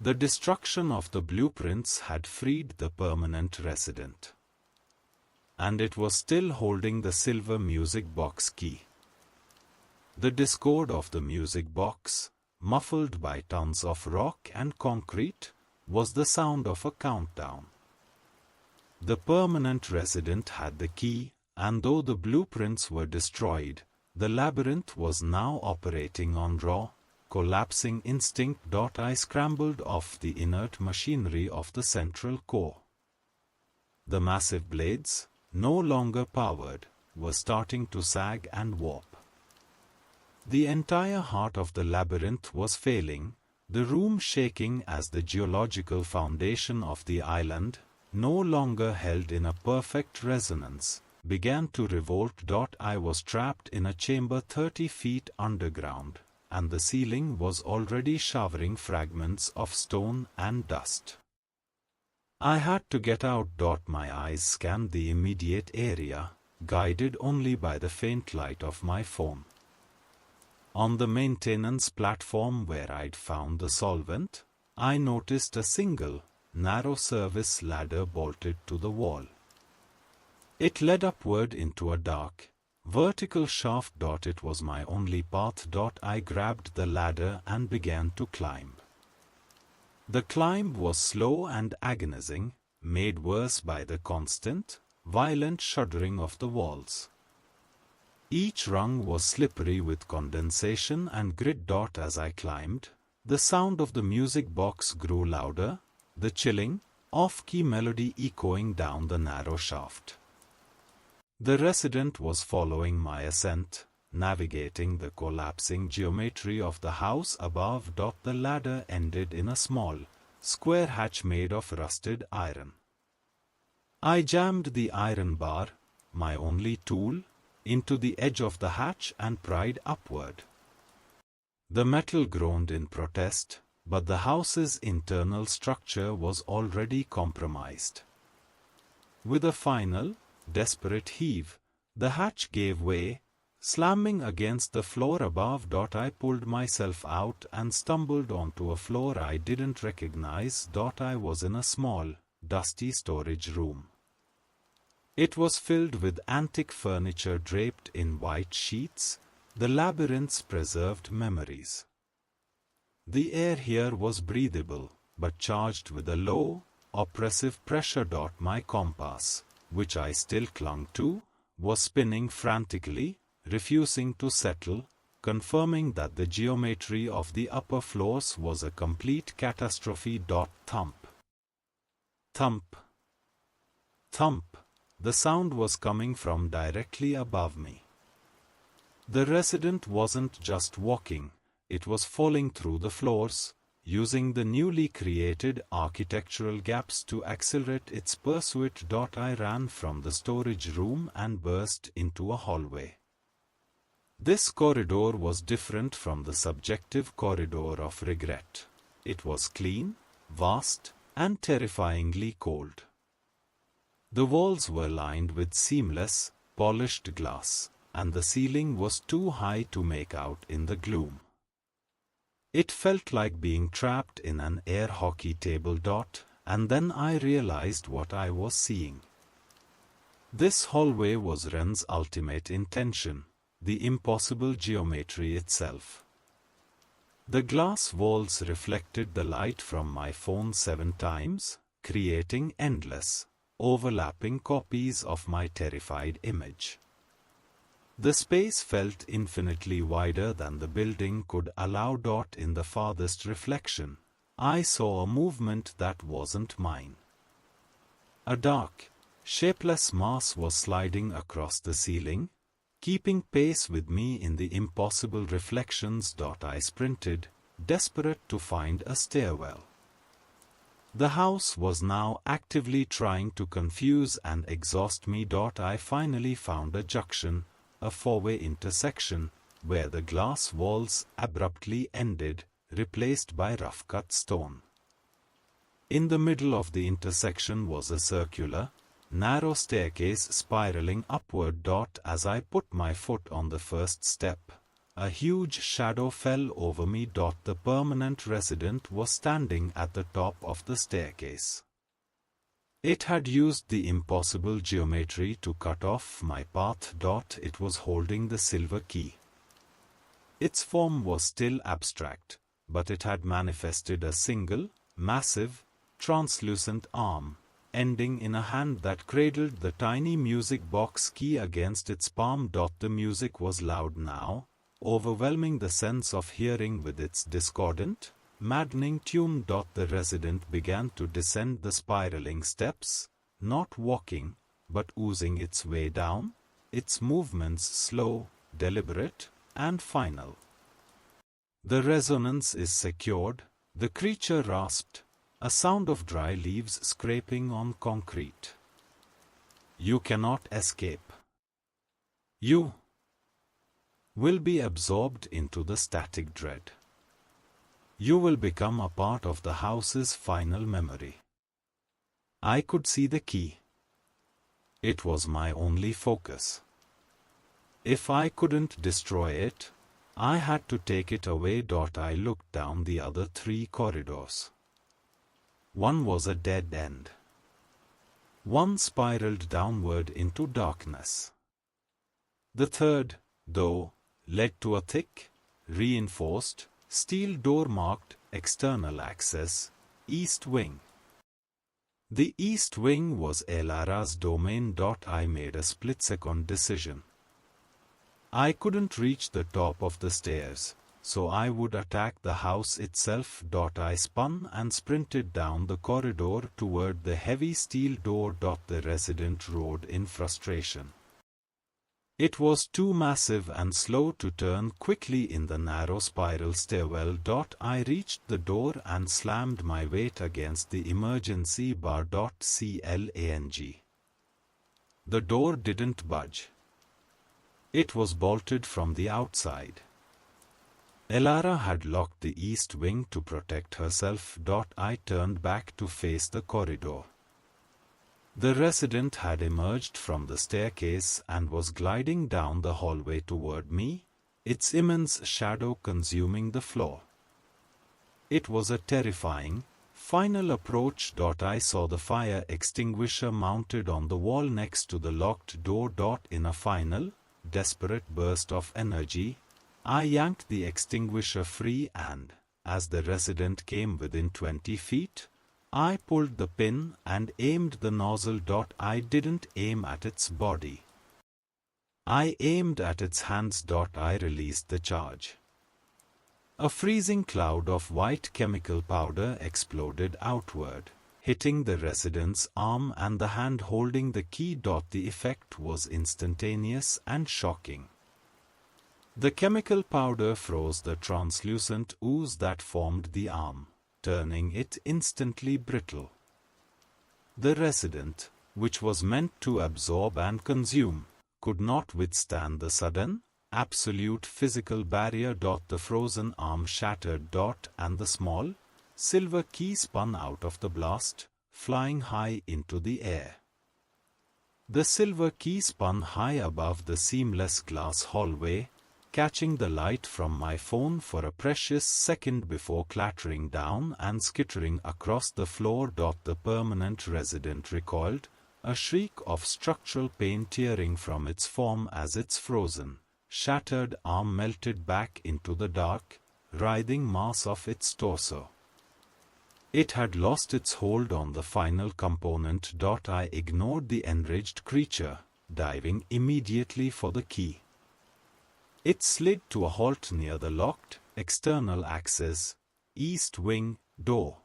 The destruction of the blueprints had freed the permanent resident. And it was still holding the silver music box key. The discord of the music box, muffled by tons of rock and concrete, was the sound of a countdown. The permanent resident had the key, and though the blueprints were destroyed, the labyrinth was now operating on raw, collapsing instinct. I scrambled off the inert machinery of the central core. The massive blades, no longer powered, were starting to sag and warp. The entire heart of the labyrinth was failing, the room shaking as the geological foundation of the island, no longer held in a perfect resonance, began to revolt. I was trapped in a chamber 30 feet underground, and the ceiling was already showering fragments of stone and dust. I had to get out. My eyes scanned the immediate area, guided only by the faint light of my phone. On the maintenance platform where I'd found the solvent, I noticed a single, narrow service ladder bolted to the wall. It led upward into a dark, vertical shaft. It was my only path. I grabbed the ladder and began to climb. The climb was slow and agonizing, made worse by the constant, violent shuddering of the walls. Each rung was slippery with condensation and grit. As I climbed, the sound of the music box grew louder, the chilling, off-key melody echoing down the narrow shaft. The resident was following my ascent, navigating the collapsing geometry of the house above. The ladder ended in a small, square hatch made of rusted iron. I jammed the iron bar, my only tool, into the edge of the hatch and pried upward. The metal groaned in protest, but the house's internal structure was already compromised. With a final, desperate heave, the hatch gave way, slamming against the floor above. I pulled myself out and stumbled onto a floor I didn't recognize. I was in a small, dusty storage room. It was filled with antique furniture draped in white sheets, the labyrinth's preserved memories. The air here was breathable, but charged with a low, oppressive pressure. My compass, which I still clung to, was spinning frantically, refusing to settle, confirming that the geometry of the upper floors was a complete catastrophe. Thump. Thump. Thump. The sound was coming from directly above me. The resident wasn't just walking, it was falling through the floors, using the newly created architectural gaps to accelerate its pursuit. I ran from the storage room and burst into a hallway. This corridor was different from the subjective corridor of regret. It was clean, vast, and terrifyingly cold. The walls were lined with seamless, polished glass, and the ceiling was too high to make out in the gloom. It felt like being trapped in an air hockey table. And then I realized what I was seeing. This hallway was Wren's ultimate intention, the impossible geometry itself. The glass walls reflected the light from my phone 7 times, creating endless, overlapping copies of my terrified image. The space felt infinitely wider than the building could allow. In the farthest reflection, I saw a movement that wasn't mine. A dark, shapeless mass was sliding across the ceiling, keeping pace with me in the impossible reflections. I sprinted, desperate to find a stairwell. The house was now actively trying to confuse and exhaust me. I finally found a junction, a 4-way intersection, where the glass walls abruptly ended, replaced by rough-cut stone. In the middle of the intersection was a circular, narrow staircase spiraling upward. As I put my foot on the first step, a huge shadow fell over me. The permanent resident was standing at the top of the staircase. It had used the impossible geometry to cut off my path. It was holding the silver key. Its form was still abstract, but it had manifested a single, massive, translucent arm, ending in a hand that cradled the tiny music box key against its palm. The music was loud now, overwhelming the sense of hearing with its discordant, maddening tune. The resident began to descend the spiraling steps, not walking, but oozing its way down, its movements slow, deliberate, and final. "The resonance is secured," the creature rasped, a sound of dry leaves scraping on concrete. "You cannot escape. You will be absorbed into the static dread. You will become a part of the house's final memory." I could see the key. It was my only focus. If I couldn't destroy it, I had to take it away. I looked down the other 3 corridors. One was a dead end. One spiraled downward into darkness. The third, though, led to a thick, reinforced, steel door marked "External Access, East Wing." The East Wing was Elara's domain. I made a split-second decision. I couldn't reach the top of the stairs, so I would attack the house itself. I spun and sprinted down the corridor toward the heavy steel door. The resident roared in frustration. It was too massive and slow to turn quickly in the narrow spiral stairwell. I reached the door and slammed my weight against the emergency bar. Clang. The door didn't budge. It was bolted from the outside. Elara had locked the east wing to protect herself. I turned back to face the corridor. The resident had emerged from the staircase and was gliding down the hallway toward me, its immense shadow consuming the floor. It was a terrifying, final approach. I saw the fire extinguisher mounted on the wall next to the locked door. In a final, desperate burst of energy, I yanked the extinguisher free and, as the resident came within 20 feet, I pulled the pin and aimed the nozzle. I didn't aim at its body. I aimed at its hands. I released the charge. A freezing cloud of white chemical powder exploded outward, hitting the resident's arm and the hand holding the key. The effect was instantaneous and shocking. The chemical powder froze the translucent ooze that formed the arm, turning it instantly brittle. The resident, which was meant to absorb and consume, could not withstand the sudden, absolute physical barrier. The frozen arm shattered. And the small, silver key spun out of the blast, flying high into the air. The silver key spun high above the seamless glass hallway, catching the light from my phone for a precious second before clattering down and skittering across the floor. The permanent resident recoiled, a shriek of structural pain tearing from its form as its frozen, shattered arm melted back into the dark, writhing mass of its torso. It had lost its hold on the final component. I ignored the enraged creature, diving immediately for the key. It slid to a halt near the locked, external access, east wing, door.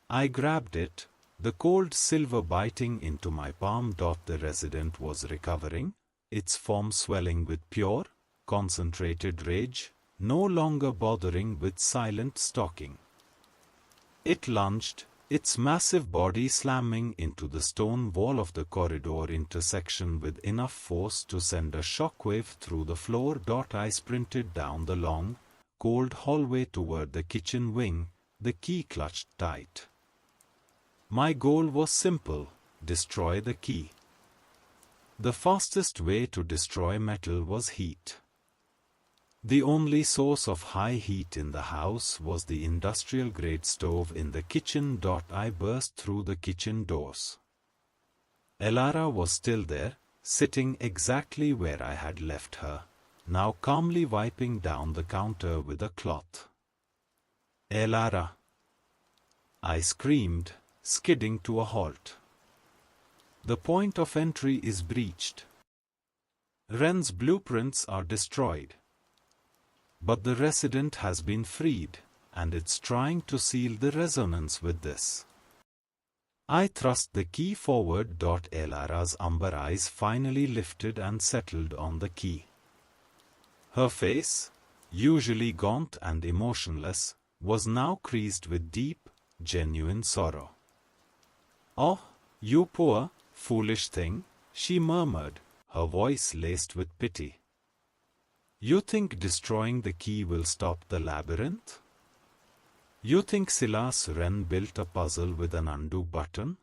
I grabbed it, the cold silver biting into my palm. The resident was recovering, its form swelling with pure, concentrated rage, no longer bothering with silent stalking. It lunged, its massive body slamming into the stone wall of the corridor intersection with enough force to send a shockwave through the floor. I sprinted down the long, cold hallway toward the kitchen wing, the key clutched tight. My goal was simple: destroy the key. The fastest way to destroy metal was heat. The only source of high heat in the house was the industrial-grade stove in the kitchen. I burst through the kitchen doors. Elara was still there, sitting exactly where I had left her, now calmly wiping down the counter with a cloth. "Elara!" I screamed, skidding to a halt. "The point of entry is breached. Wren's blueprints are destroyed. But the Resident has been freed, and it's trying to seal the resonance with this." I thrust the key forward. Elara's umber eyes finally lifted and settled on the key. Her face, usually gaunt and emotionless, was now creased with deep, genuine sorrow. "Oh, you poor, foolish thing," she murmured, her voice laced with pity. "You think destroying the key will stop the labyrinth? You think Silas Wren built a puzzle with an undo button?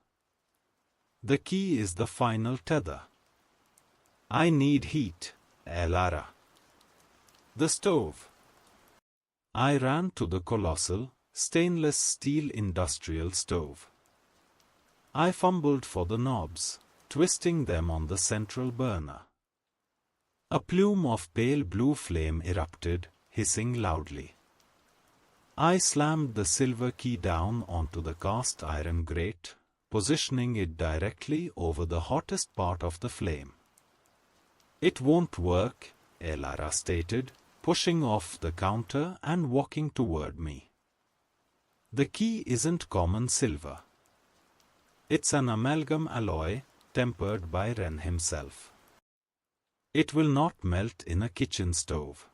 The key is the final tether. I need heat, Elara." "The stove." I ran to the colossal, stainless steel industrial stove. I fumbled for the knobs, twisting them on the central burner. A plume of pale blue flame erupted, hissing loudly. I slammed the silver key down onto the cast iron grate, positioning it directly over the hottest part of the flame. "It won't work," Elara stated, pushing off the counter and walking toward me. "The key isn't common silver. It's an amalgam alloy, tempered by Wren himself. It will not melt in a kitchen stove."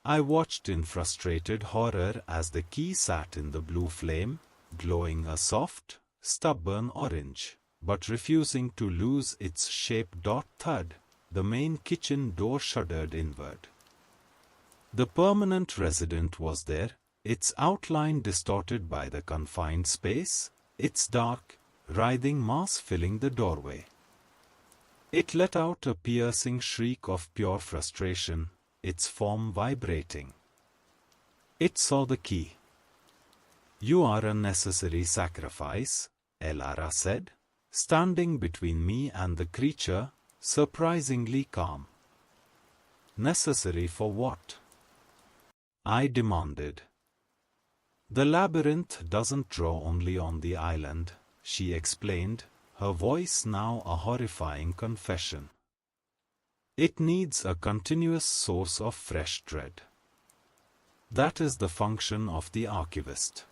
I watched in frustrated horror as the key sat in the blue flame, glowing a soft, stubborn orange, but refusing to lose its shape. Thud, the main kitchen door shuddered inward. The permanent Resident was there, its outline distorted by the confined space, its dark, writhing mass filling the doorway. It let out a piercing shriek of pure frustration, its form vibrating. It saw the key. "You are a necessary sacrifice," Elara said, standing between me and the creature, surprisingly calm. "Necessary for what?" I demanded. "The labyrinth doesn't draw only on the island," she explained, her voice now a horrifying confession. "It needs a continuous source of fresh dread. That is the function of the archivist.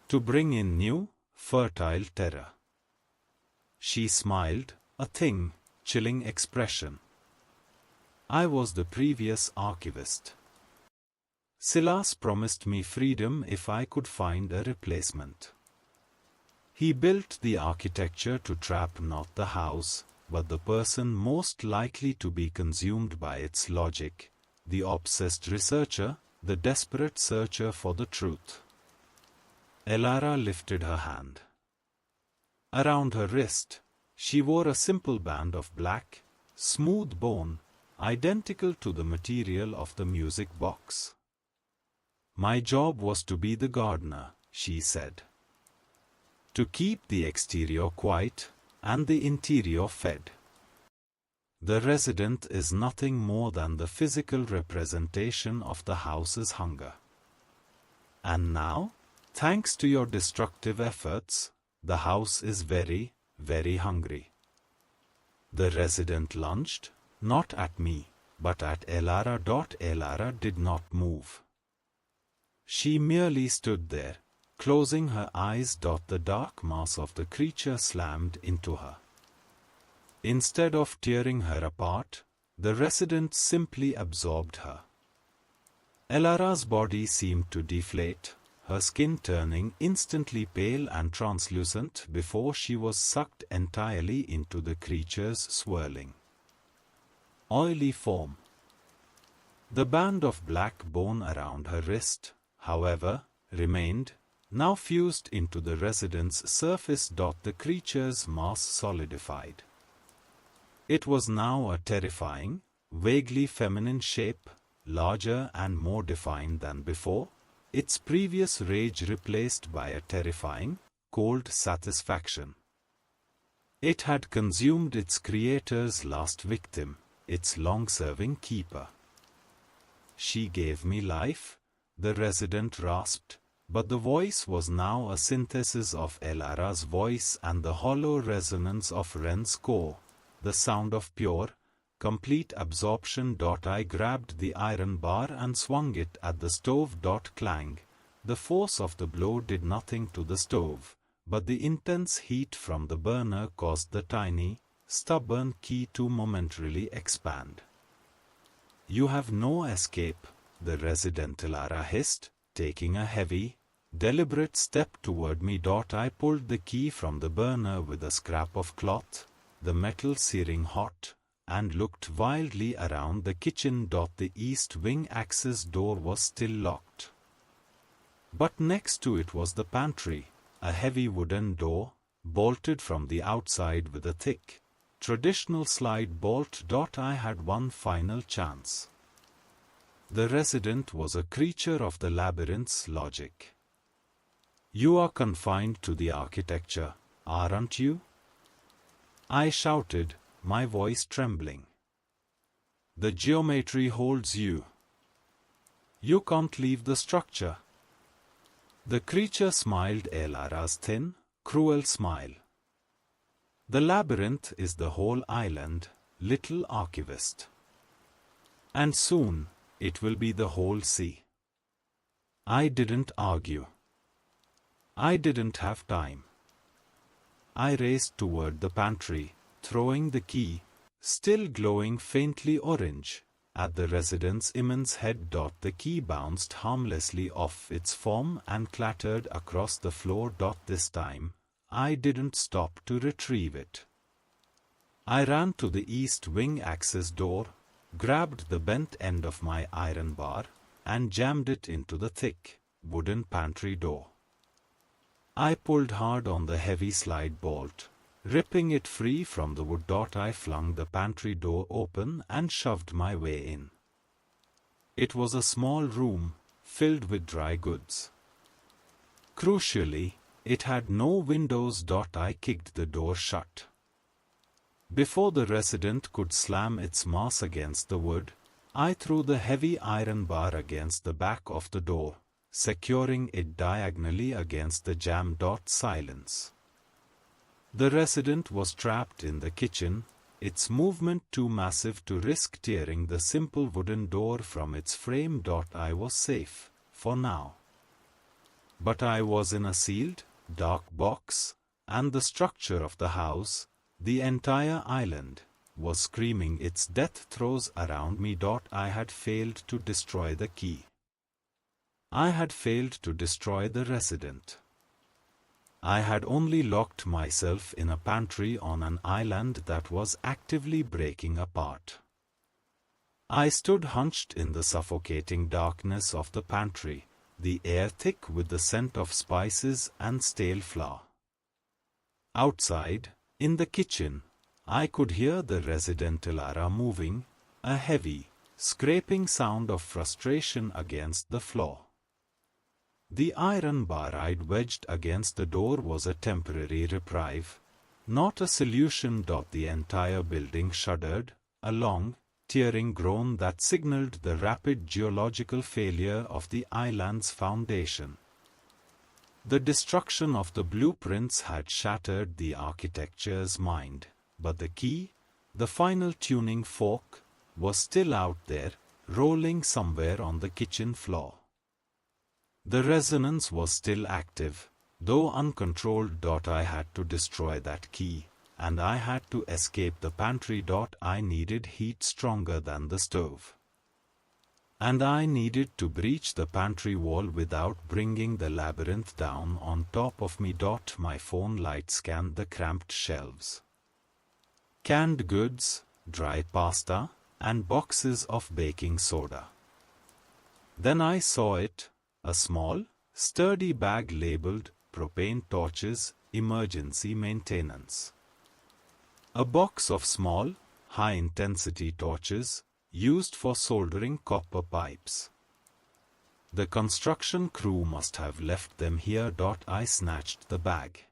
To bring in new, fertile terror." She smiled, a thin, chilling expression. "I was the previous archivist. Silas promised me freedom if I could find a replacement. He built the architecture to trap not the house, but the person most likely to be consumed by its logic, the obsessed researcher, the desperate searcher for the truth." Elara lifted her hand. Around her wrist, she wore a simple band of black, smooth bone, identical to the material of the music box. "My job was to be the gardener," she said. "To keep the exterior quiet, and the interior fed. The Resident is nothing more than the physical representation of the house's hunger. And now, thanks to your destructive efforts, the house is very, very hungry." The Resident lunged, not at me, but at Elara. Elara did not move. She merely stood there, closing her eyes. The dark mass of the creature slammed into her. Instead of tearing her apart, the Resident simply absorbed her. Elara's body seemed to deflate, her skin turning instantly pale and translucent before she was sucked entirely into the creature's swirling, oily form. The band of black bone around her wrist, however, remained, now fused into the resident's surface. The creature's mass solidified. It was now a terrifying, vaguely feminine shape, larger and more defined than before, its previous rage replaced by a terrifying, cold satisfaction. It had consumed its creator's last victim, its long-serving keeper. "She gave me life," the resident rasped, but the voice was now a synthesis of Elara's voice and the hollow resonance of Wren's core, the sound of pure, complete absorption. I grabbed the iron bar and swung it at the stove. Clang. The force of the blow did nothing to the stove, but the intense heat from the burner caused the tiny, stubborn key to momentarily expand. "You have no escape," the resident Elara hissed, taking a heavy, deliberate step toward me. I pulled the key from the burner with a scrap of cloth, the metal searing hot, and looked wildly around the kitchen. The east wing access door was still locked. But next to it was the pantry, a heavy wooden door, bolted from the outside with a thick, traditional slide bolt. I had one final chance. The resident was a creature of the labyrinth's logic. "You are confined to the architecture, aren't you?" I shouted, my voice trembling. "The geometry holds you. You can't leave the structure." The creature smiled, Elara's thin, cruel smile. "The labyrinth is the whole island, little archivist. And soon, it will be the whole sea." I didn't argue. I didn't have time. I raced toward the pantry, throwing the key, still glowing faintly orange, at the resident's immense head. The key bounced harmlessly off its form and clattered across the floor. This time, I didn't stop to retrieve it. I ran to the east wing access door, grabbed the bent end of my iron bar, and jammed it into the thick, wooden pantry door. I pulled hard on the heavy slide bolt, ripping it free from the wood. I flung the pantry door open and shoved my way in. It was a small room, filled with dry goods. Crucially, it had no windows. I kicked the door shut. Before the resident could slam its mass against the wood, I threw the heavy iron bar against the back of the door, securing it diagonally against the jamb. Silence. The resident was trapped in the kitchen, its movement too massive to risk tearing the simple wooden door from its frame. I was safe, for now. But I was in a sealed, dark box, and the structure of the house, the entire island, was screaming its death throes around me. I had failed to destroy the key. I had failed to destroy the resident. I had only locked myself in a pantry on an island that was actively breaking apart. I stood hunched in the suffocating darkness of the pantry, the air thick with the scent of spices and stale flour. Outside, in the kitchen, I could hear the resident Elara moving, a heavy, scraping sound of frustration against the floor. The iron bar I'd wedged against the door was a temporary reprieve, not a solution. The entire building shuddered, a long, tearing groan that signaled the rapid geological failure of the island's foundation. The destruction of the blueprints had shattered the architecture's mind, but the key, the final tuning fork, was still out there, rolling somewhere on the kitchen floor. The resonance was still active, though uncontrolled. I had to destroy that key, and I had to escape the pantry. I needed heat stronger than the stove. and I needed to breach the pantry wall without bringing the labyrinth down on top of me. My phone light scanned the cramped shelves. Canned goods, dry pasta, and boxes of baking soda. Then I saw it, a small, sturdy bag labeled propane torches, emergency maintenance. A box of small, high-intensity torches, used for soldering copper pipes. The construction crew must have left them here. I snatched the bag.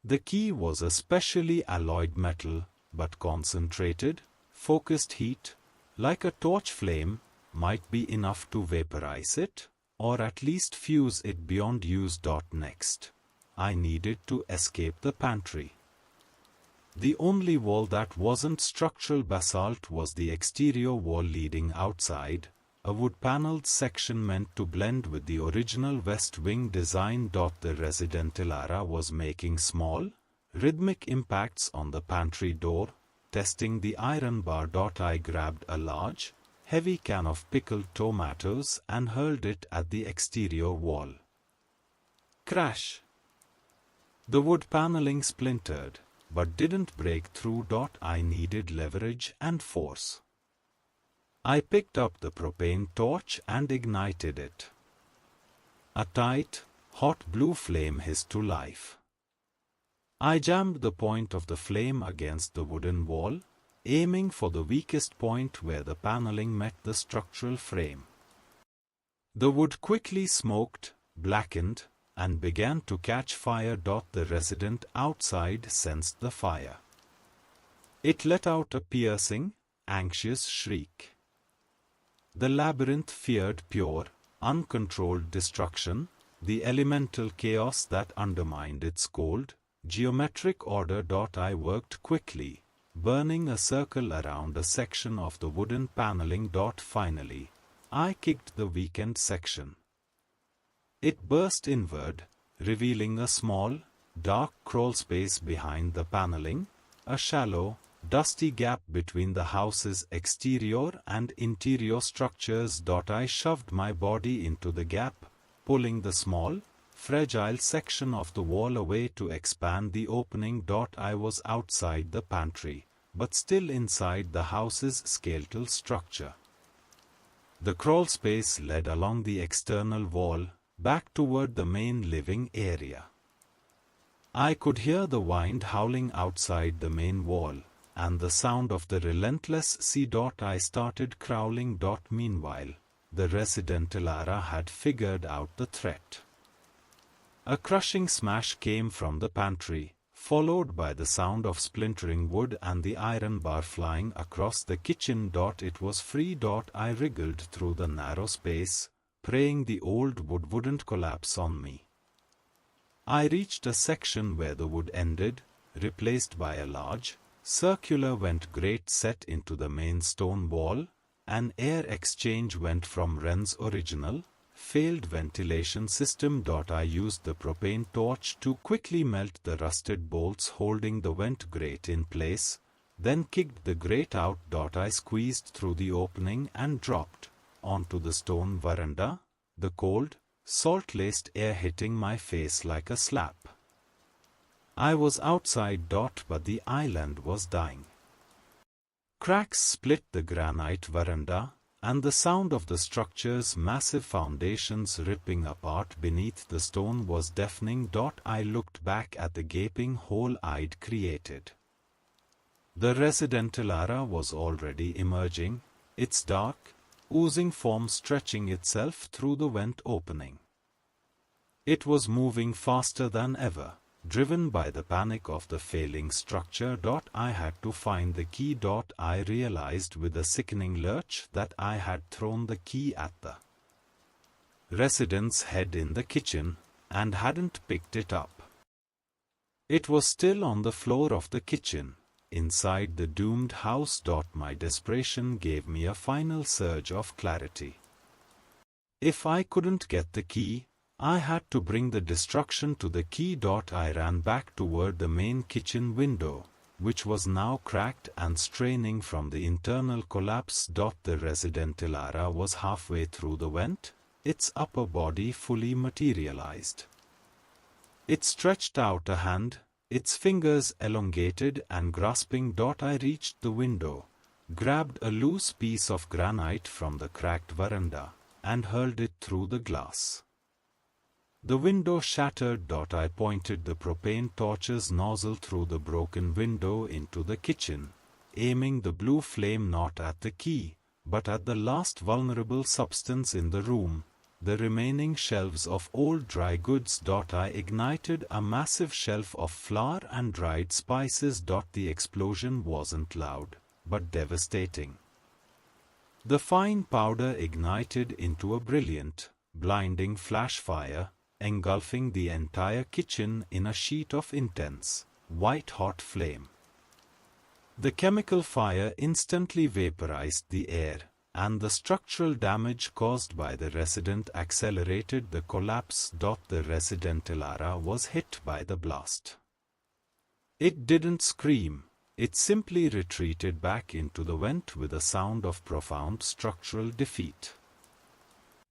The key was a specially alloyed metal, but concentrated, focused heat, like a torch flame, might be enough to vaporize it, or at least fuse it beyond use. Next, I needed to escape the pantry. The only wall that wasn't structural basalt was the exterior wall leading outside, a wood-paneled section meant to blend with the original West Wing design. The resident Elara was making small, rhythmic impacts on the pantry door, testing the iron bar. I grabbed a large, heavy can of pickled tomatoes and hurled it at the exterior wall. Crash! The wood paneling splintered, but didn't break through. I needed leverage and force. I picked up the propane torch and ignited it. A tight, hot blue flame hissed to life. I jammed the point of the flame against the wooden wall, aiming for the weakest point where the paneling met the structural frame. The wood quickly smoked, blackened, and began to catch fire. The resident outside sensed the fire. It let out a piercing, anxious shriek. The labyrinth feared pure, uncontrolled destruction, the elemental chaos that undermined its cold, geometric order. I worked quickly, burning a circle around a section of the wooden paneling. Finally, I kicked the weakened section. It burst inward, revealing a small, dark crawl space behind the paneling, a shallow, dusty gap between the house's exterior and interior structures. I shoved my body into the gap, pulling the small, fragile section of the wall away to expand the opening. I was outside the pantry, but still inside the house's skeletal structure. The crawl space led along the external wall, back toward the main living area. I could hear the wind howling outside the main wall, and the sound of the relentless sea. I started crawling. Meanwhile, the resident Elara had figured out the threat. A crushing smash came from the pantry, followed by the sound of splintering wood and the iron bar flying across the kitchen. It was free. I wriggled through the narrow space, praying the old wood wouldn't collapse on me. I reached a section where the wood ended, replaced by a large, circular vent grate set into the main stone wall. An air exchange went from Wren's original, failed ventilation system. I used the propane torch to quickly melt the rusted bolts holding the vent grate in place, then kicked the grate out. I squeezed through the opening and dropped onto the stone veranda, the cold, salt-laced air hitting my face like a slap. I was outside. But the island was dying. Cracks split the granite veranda, and the sound of the structure's massive foundations ripping apart beneath the stone was deafening. I looked back at the gaping hole I'd created. The resident Elara was already emerging, its dark, oozing form stretching itself through the vent opening. It was moving faster than ever, driven by the panic of the failing structure. I had to find the key. I realized with a sickening lurch that I had thrown the key at the resident's head in the kitchen, and hadn't picked it up. It was still on the floor of the kitchen, inside the doomed house. My desperation gave me a final surge of clarity. If I couldn't get the key, I had to bring the destruction to the key. I ran back toward the main kitchen window, which was now cracked and straining from the internal collapse. The resident Elara was halfway through the vent, its upper body fully materialized. It stretched out a hand, its fingers elongated and grasping. I reached the window, grabbed a loose piece of granite from the cracked veranda, and hurled it through the glass. The window shattered. I pointed the propane torch's nozzle through the broken window into the kitchen, aiming the blue flame not at the key, but at the last vulnerable substance in the room, the remaining shelves of old dry goods. I ignited a massive shelf of flour and dried spices. The explosion wasn't loud, but devastating. The fine powder ignited into a brilliant, blinding flash fire, engulfing the entire kitchen in a sheet of intense, white-hot flame. The chemical fire instantly vaporized the air, and the structural damage caused by the resident accelerated the collapse. The resident Elara was hit by the blast. It didn't scream, it simply retreated back into the vent with a sound of profound structural defeat.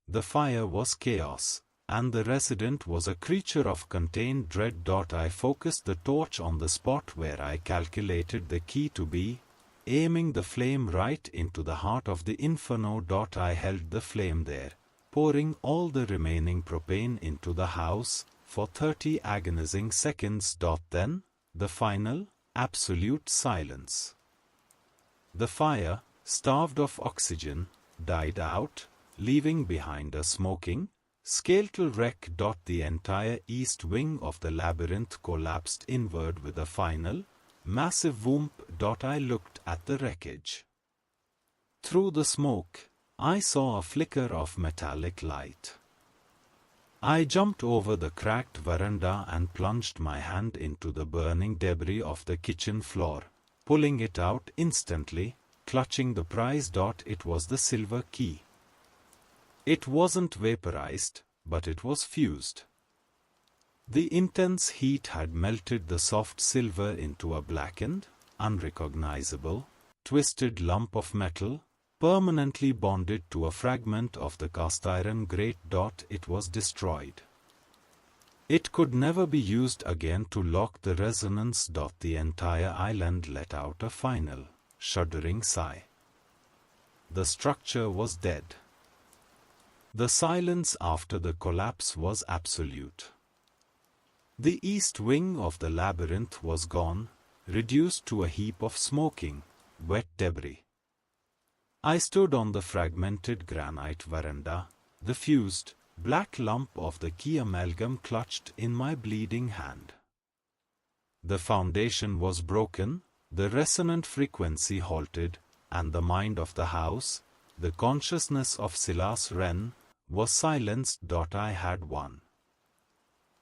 The fire was chaos, and the resident was a creature of contained dread. I focused the torch on the spot where I calculated the key to be, aiming the flame right into the heart of the inferno. I held the flame there, pouring all the remaining propane into the house, for 30 agonizing seconds. Then, the final, absolute silence. The fire, starved of oxygen, died out, leaving behind a smoking, skeletal wreck. The entire east wing of the labyrinth collapsed inward with a final, massive whoomp. I looked at the wreckage. Through the smoke, I saw a flicker of metallic light. I jumped over the cracked veranda and plunged my hand into the burning debris of the kitchen floor, pulling it out instantly, clutching the prize. It was the silver key. It wasn't vaporized, but it was fused. The intense heat had melted the soft silver into a blackened, unrecognizable, twisted lump of metal, permanently bonded to a fragment of the cast iron grate. It was destroyed. It could never be used again to lock the resonance. The entire island let out a final, shuddering sigh. The structure was dead. The silence after the collapse was absolute. The east wing of the labyrinth was gone, reduced to a heap of smoking, wet debris. I stood on the fragmented granite veranda, the fused, black lump of the key amalgam clutched in my bleeding hand. The foundation was broken, the resonant frequency halted, and the mind of the house, the consciousness of Silas Wren, was silenced. I had won.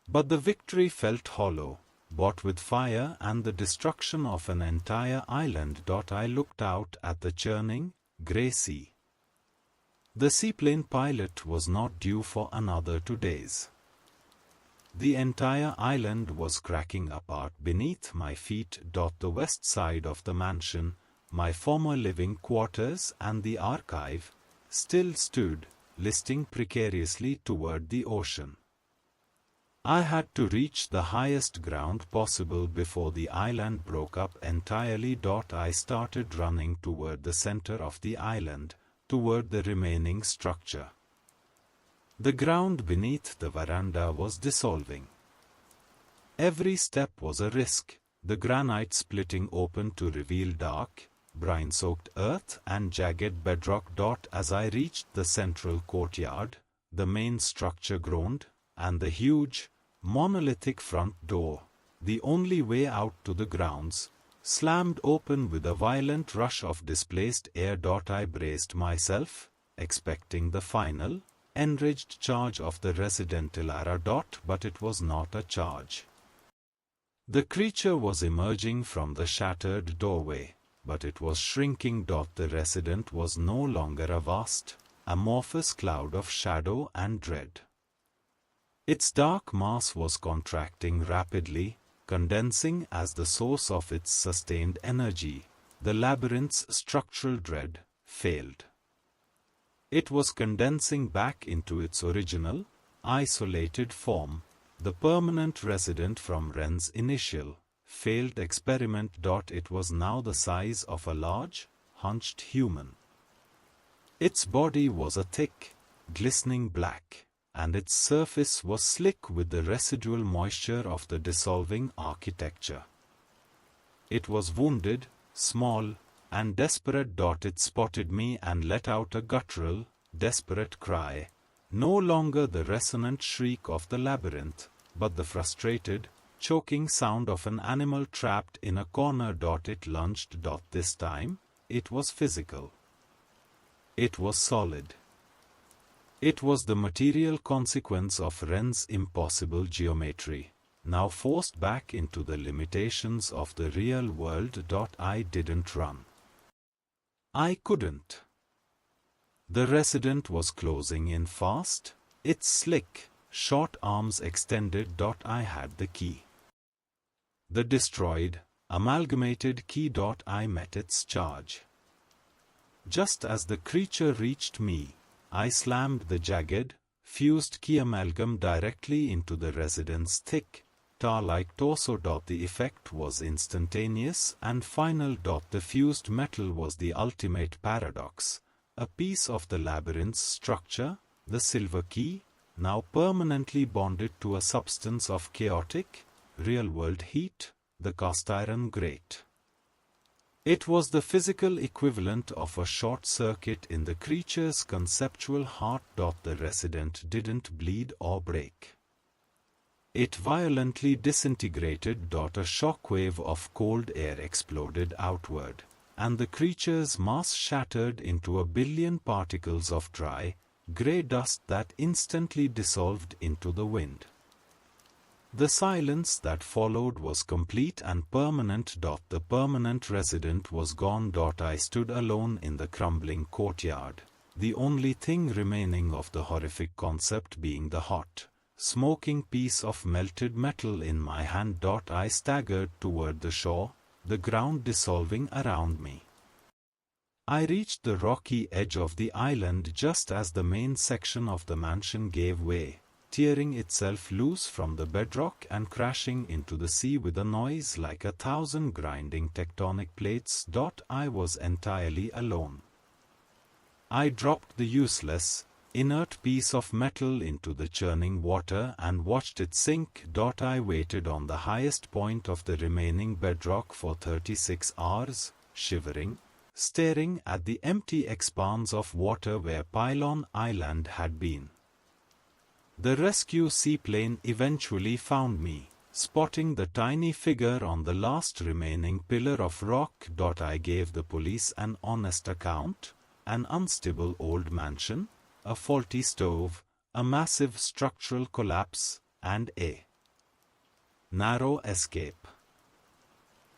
But the victory felt hollow, bought with fire and the destruction of an entire island. I looked out at the churning, grey sea. The seaplane pilot was not due for another 2 days. The entire island was cracking apart beneath my feet. The west side of the mansion, my former living quarters and the archive, still stood, listing precariously toward the ocean. I had to reach the highest ground possible before the island broke up entirely. I started running toward the center of the island, toward the remaining structure. The ground beneath the veranda was dissolving. Every step was a risk, the granite splitting open to reveal dark, brine-soaked earth and jagged bedrock. As I reached the central courtyard, the main structure groaned, and the huge, monolithic front door, the only way out to the grounds, slammed open with a violent rush of displaced air. I braced myself, expecting the final, enraged charge of the resident Elara. But it was not a charge. The creature was emerging from the shattered doorway, but it was shrinking. The resident was no longer a vast, amorphous cloud of shadow and dread. Its dark mass was contracting rapidly, condensing as the source of its sustained energy, the labyrinth's structural dread failed. It was condensing back into its original, isolated form, the permanent resident from Wren's initial, failed experiment. It was now the size of a large, hunched human. Its body was a thick, glistening black, and its surface was slick with the residual moisture of the dissolving architecture. It was wounded, small, and desperate. It spotted me and let out a guttural, desperate cry, no longer the resonant shriek of the labyrinth, but the frustrated, choking sound of an animal trapped in a corner. It lunged. This time, it was physical. It was solid. It was the material consequence of Wren's impossible geometry, now forced back into the limitations of the real world. I didn't run. I couldn't. The resident was closing in fast, its slick, short arms extended. I had the key. The destroyed, amalgamated key. I met its charge. Just as the creature reached me, I slammed the jagged, fused key amalgam directly into the resident's thick, tar-like torso. The effect was instantaneous and final. The fused metal was the ultimate paradox, a piece of the labyrinth's structure, the silver key, now permanently bonded to a substance of chaotic, real-world heat, the cast-iron grate. It was the physical equivalent of a short circuit in the creature's conceptual heart. The resident didn't bleed or break. It violently disintegrated. A shockwave of cold air exploded outward, and the creature's mass shattered into a billion particles of dry, grey dust that instantly dissolved into the wind. The silence that followed was complete and permanent. The permanent resident was gone. I stood alone in the crumbling courtyard, the only thing remaining of the horrific concept being the hot, smoking piece of melted metal in my hand. I staggered toward the shore, the ground dissolving around me. I reached the rocky edge of the island just as the main section of the mansion gave way, tearing itself loose from the bedrock and crashing into the sea with a noise like 1,000 grinding tectonic plates. I was entirely alone. I dropped the useless, inert piece of metal into the churning water and watched it sink. I waited on the highest point of the remaining bedrock for 36 hours, shivering, staring at the empty expanse of water where Pylon Island had been. The rescue seaplane eventually found me, spotting the tiny figure on the last remaining pillar of rock. I gave the police an honest account: an unstable old mansion, a faulty stove, a massive structural collapse, and a narrow escape.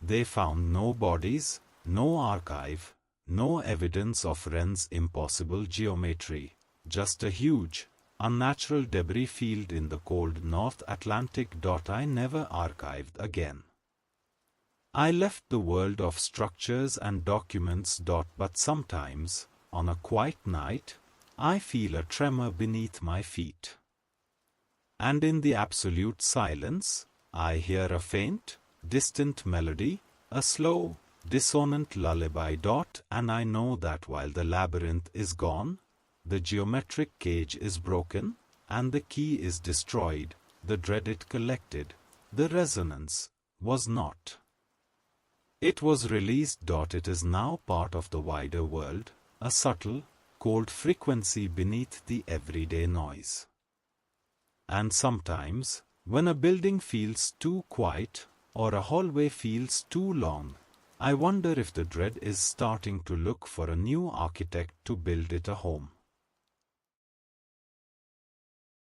They found no bodies, no archive, no evidence of Wren's impossible geometry, just a huge, unnatural debris field in the cold North Atlantic. I never archived again. I left the world of structures and documents. But sometimes, on a quiet night, I feel a tremor beneath my feet. And in the absolute silence, I hear a faint, distant melody, a slow, dissonant lullaby. And I know that while the labyrinth is gone, the geometric cage is broken, and the key is destroyed, the dread it collected, the resonance, was not. It was released. It is now part of the wider world, a subtle, cold frequency beneath the everyday noise. And sometimes, when a building feels too quiet, or a hallway feels too long, I wonder if the dread is starting to look for a new architect to build it a home.